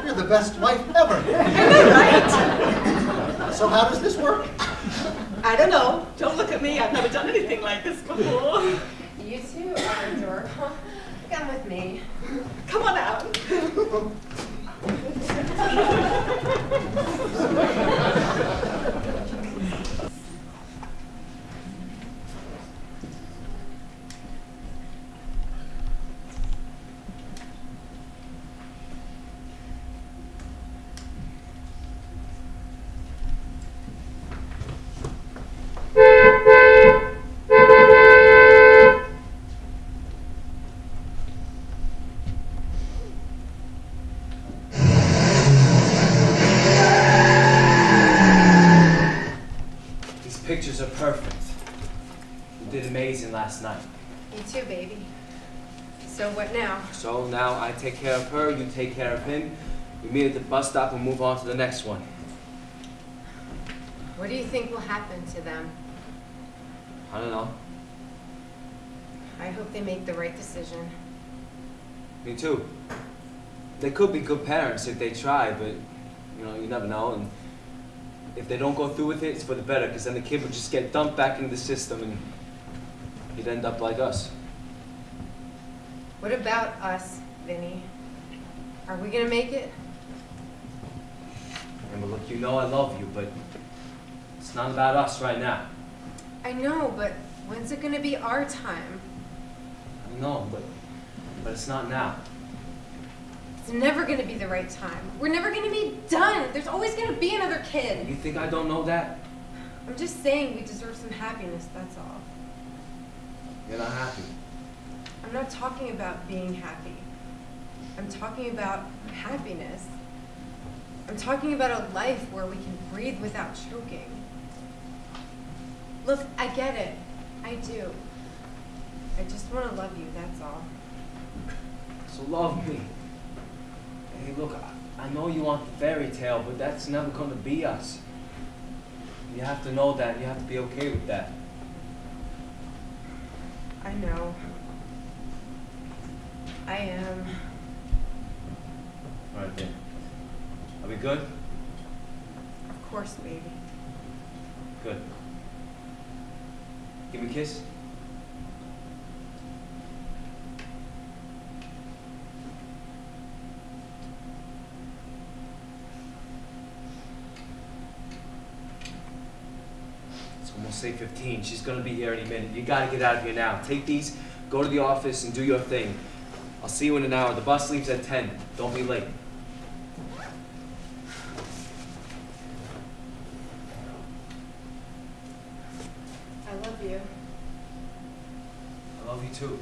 You're the best wife ever. I know, right? So how does this work? I don't know. Don't look at me. I've never done anything like this before. You two are adorable. Come with me. Come on out. Pictures are perfect. You did amazing last night. You too, baby. So what now? So now I take care of her, you take care of him. We meet at the bus stop and move on to the next one. What do you think will happen to them? I don't know. I hope they make the right decision. Me too. They could be good parents if they try, but you never know. And if they don't go through with it, it's for the better, because then the kid would just get dumped back into the system and he'd end up like us. What about us, Vinny? Are we gonna make it? And but look, I love you, but it's not about us right now. I know, but when's it gonna be our time? I know, but it's not now. It's never gonna be the right time. We're never gonna be done. There's always gonna be another kid. You think I don't know that? I'm just saying we deserve some happiness, that's all. You're not happy. I'm not talking about being happy. I'm talking about happiness. I'm talking about a life where we can breathe without choking. Look, I get it. I do. I just want to love you, that's all. So love me. Hey, look, I know you want the fairy tale, but that's never going to be us. You have to know that. You have to be okay with that. I know. I am. All right, then. Are we good? Of course, baby. Good. Give me a kiss. It's almost 8:15. She's gonna be here any minute. You gotta get out of here now. Take these, go to the office, and do your thing. I'll see you in an hour. The bus leaves at 10. Don't be late. I love you. I love you too.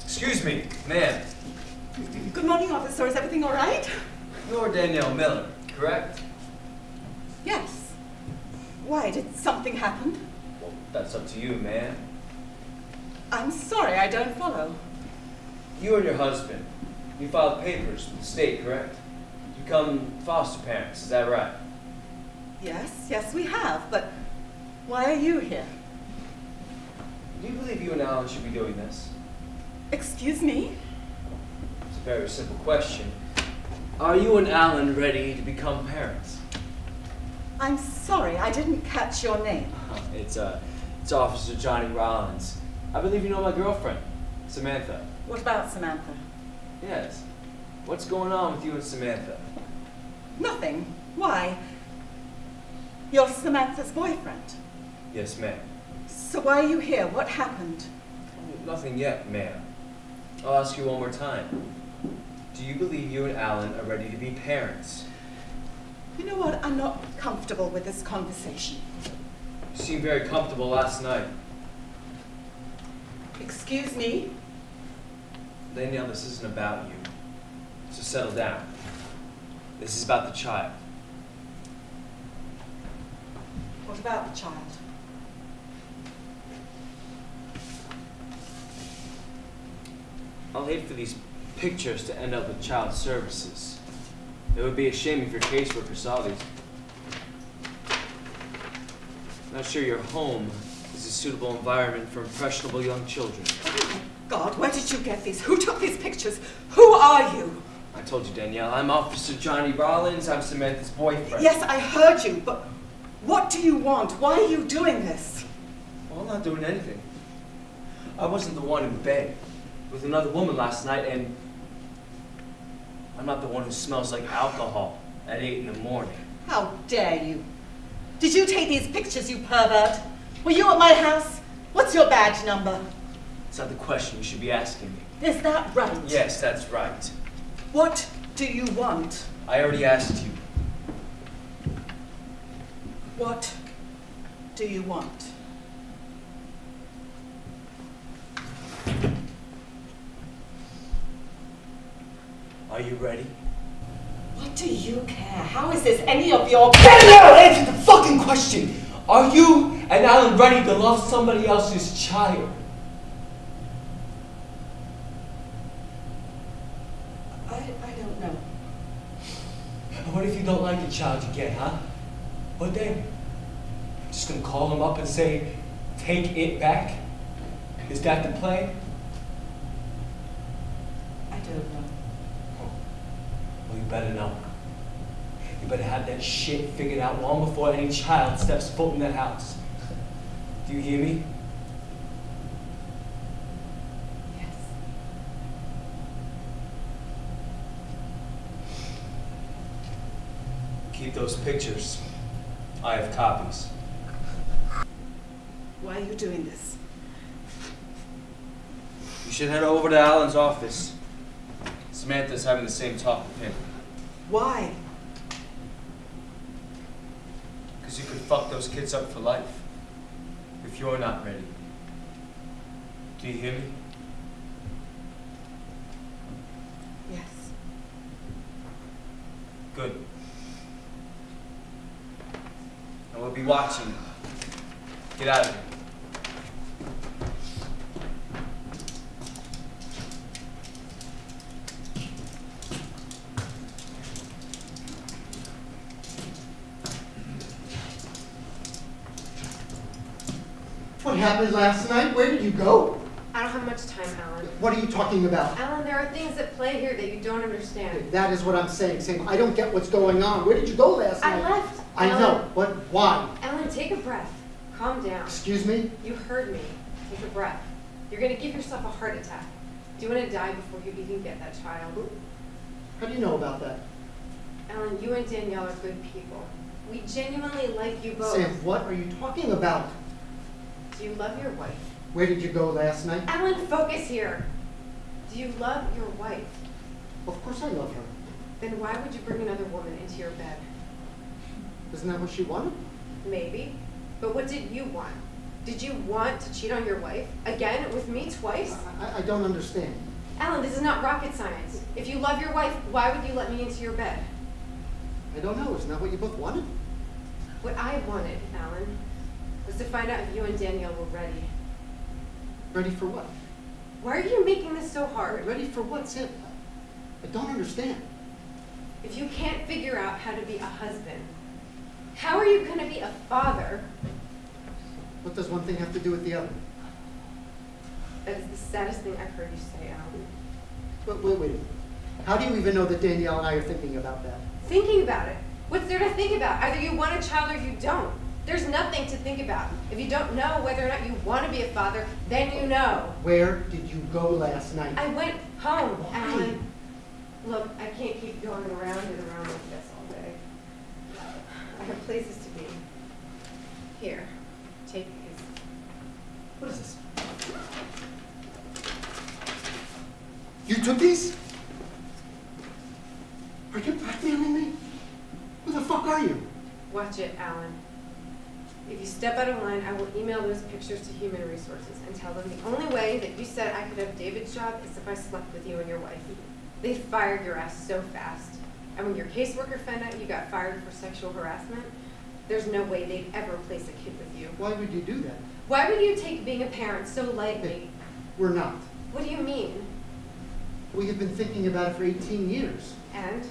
Excuse me, ma'am. Good morning, officer. Is everything all right? You're Danielle Miller, correct? Yes. Why, did something happen? Well, that's up to you, ma'am. I'm sorry, I don't follow. You and your husband, you filed papers with the state, correct? You become foster parents, is that right? Yes, we have, but why are you here? Do you believe you and Alan should be doing this? Excuse me? It's a very simple question. Are you and Alan ready to become parents? I'm sorry, I didn't catch your name. It's Officer Johnny Rollins. I believe you know my girlfriend, Samantha. What about Samantha? Yes. What's going on with you and Samantha? Nothing. Why? You're Samantha's boyfriend. Yes, ma'am. So why are you here? What happened? Nothing yet, ma'am. I'll ask you one more time. Do you believe you and Alan are ready to be parents? You know what? I'm not comfortable with this conversation. You seemed very comfortable last night. Excuse me? Danielle, this isn't about you. So settle down. This is about the child. What about the child? I'll hate for these pictures to end up with child services. It would be a shame if your caseworker saw these. Not sure your home is a suitable environment for impressionable young children. Oh my God, where did you get these? Who took these pictures? Who are you? I told you, Danielle, I'm Officer Johnny Rollins. I'm Samantha's boyfriend. Yes, I heard you, but what do you want? Why are you doing this? Well, I'm not doing anything. I wasn't the one in bed with another woman last night, and I'm not the one who smells like alcohol at 8 in the morning. How dare you? Did you take these pictures, you pervert? Were you at my house? What's your badge number? It's not the question you should be asking me. Is that right? Yes, that's right. What do you want? I already asked you. What do you want? Are you ready? What do you care? How is this any of your... Danielle, answer the fucking question! Are you and Alan ready to love somebody else's child? I don't know. What if you don't like the child you get, huh? What then? Just gonna call him up and say, take it back? Is that the plan? I don't know. Well, you better know. You better have that shit figured out long before any child steps foot in that house. Do you hear me? Yes. Keep those pictures. I have copies. Why are you doing this? You should head over to Alan's office. Samantha's having the same talk with him. Why? Because you could fuck those kids up for life. If you're not ready. Do you hear me? Yes. Good. And we'll be watching. Get out of here. What happened last night? Where did you go? I don't have much time, Alan. What are you talking about? Alan, there are things at play here that you don't understand. That is what I'm saying, Sam. I don't get what's going on. Where did you go last night? I left. I Alan. know, but why? Alan, take a breath. Calm down. Excuse me? You heard me. Take a breath. You're going to give yourself a heart attack. Do you want to die before you even get that child? How do you know about that? Alan, you and Danielle are good people. We genuinely like you both. Sam, what are you talking about? Do you love your wife? Where did you go last night? Alan, focus here. Do you love your wife? Of course I love her. Then why would you bring another woman into your bed? Isn't that what she wanted? Maybe. But what did you want? Did you want to cheat on your wife? Again, with me twice? I don't understand. Alan, this is not rocket science. If you love your wife, why would you let me into your bed? I don't know. Isn't that what you both wanted? What I wanted, Alan, was to find out if you and Danielle were ready. Ready for what? Why are you making this so hard? Ready for what, Sam? I don't understand. If you can't figure out how to be a husband, how are you going to be a father? What does one thing have to do with the other? That is the saddest thing I've heard you say, Alan. Wait. How do you even know that Danielle and I are thinking about that? Thinking about it? What's there to think about? Either you want a child or you don't. There's nothing to think about. If you don't know whether or not you want to be a father, then you know. Where did you go last night? I went home, Why? Alan. Look, I can't keep going around and around like this all day. I have places to be. Here, take these. What is this? You took these? Are you blackmailing me? Who the fuck are you? Watch it, Alan. If you step out of line, I will email those pictures to Human Resources and tell them the only way that you said I could have David's job is if I slept with you and your wife. They fired your ass so fast. And when your caseworker found out you got fired for sexual harassment, there's no way they'd ever place a kid with you. Why would you do that? Why would you take being a parent so lightly? We're not. What do you mean? We have been thinking about it for 18 years. And?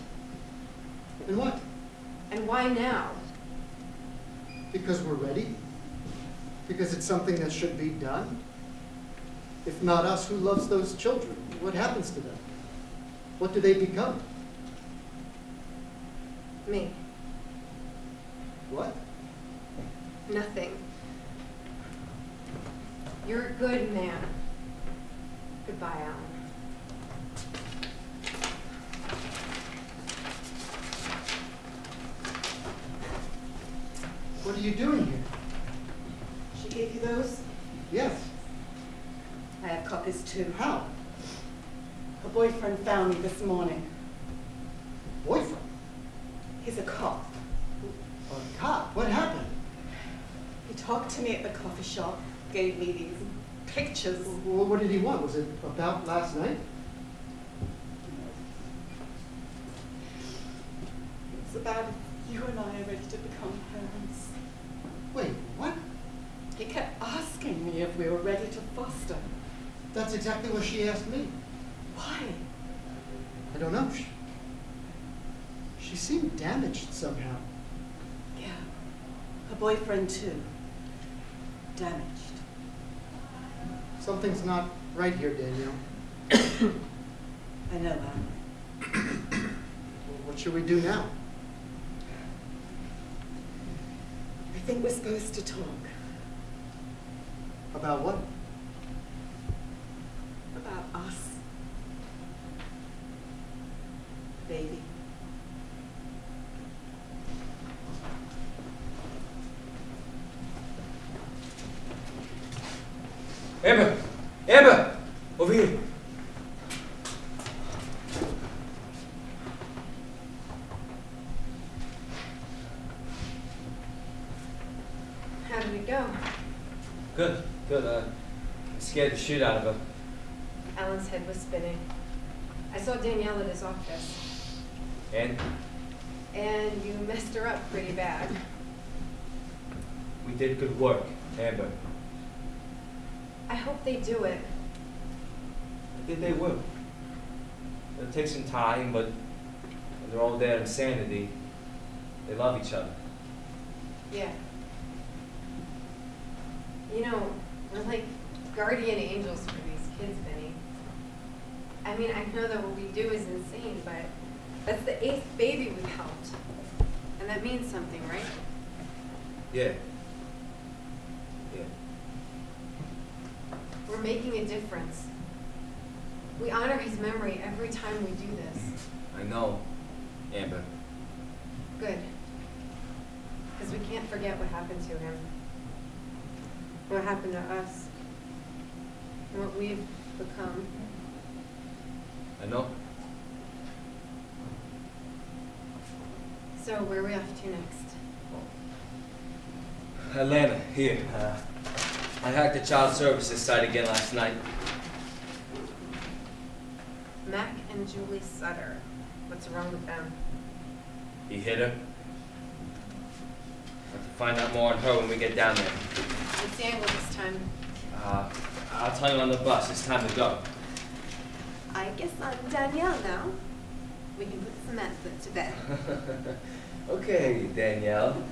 And what? And why now? Because we're ready? Because it's something that should be done? If not us, who loves those children? What happens to them? What do they become? Me. What? Nothing. You're a good man. Goodbye, Alan. What are you doing here? She gave you those? Yes. I have copies too. How? Her boyfriend found me this morning. Boyfriend? He's a cop. A cop? What happened? He talked to me at the coffee shop, gave me these pictures. What did he want? Was it about last night? It's about if you and I are ready to become parents. Wait, what? He kept asking me if we were ready to foster. That's exactly what she asked me. Why? I don't know. She seemed damaged somehow. Yeah. Her boyfriend too. Damaged. Something's not right here, Danielle. I know, Alan. Well, what should we do now? I think we're supposed to talk. About what? About us. Baby. Amber! Amber! Over here. How did it go? Good. I scared the shit out of her. Alan's head was spinning. I saw Danielle at his office. And And you messed her up pretty bad. we did good work, Amber. I hope they do it. I think they will. It'll take some time, but when they're all there in sanity, they love each other. Yeah. You know, we're like guardian angels for these kids, Benny. I mean, I know that what we do is insane, but that's the 8th baby we've helped. And that means something, right? Yeah. Yeah. We're making a difference. We honor his memory every time we do this. I know, Amber. Good. Because we can't forget what happened to him. What happened to us. And what we've become. I know. So where are we off to next? Atlanta, here. I hacked the child services site again last night. Mac and Julie Sutter. What's wrong with them? He hit her. Have to find out more on her when we get down there. What's the angle this time? I'll tell you on the bus. It's time to go. I guess I'm Danielle now. We can put Samantha to bed. Okay, Danielle.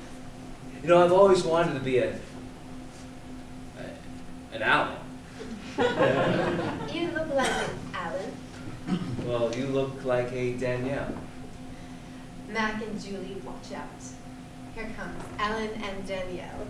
You know, I've always wanted to be an Alan. You look like an Alan. Well, you look like a Danielle. Mac and Julie, watch out. Here comes Alan and Danielle.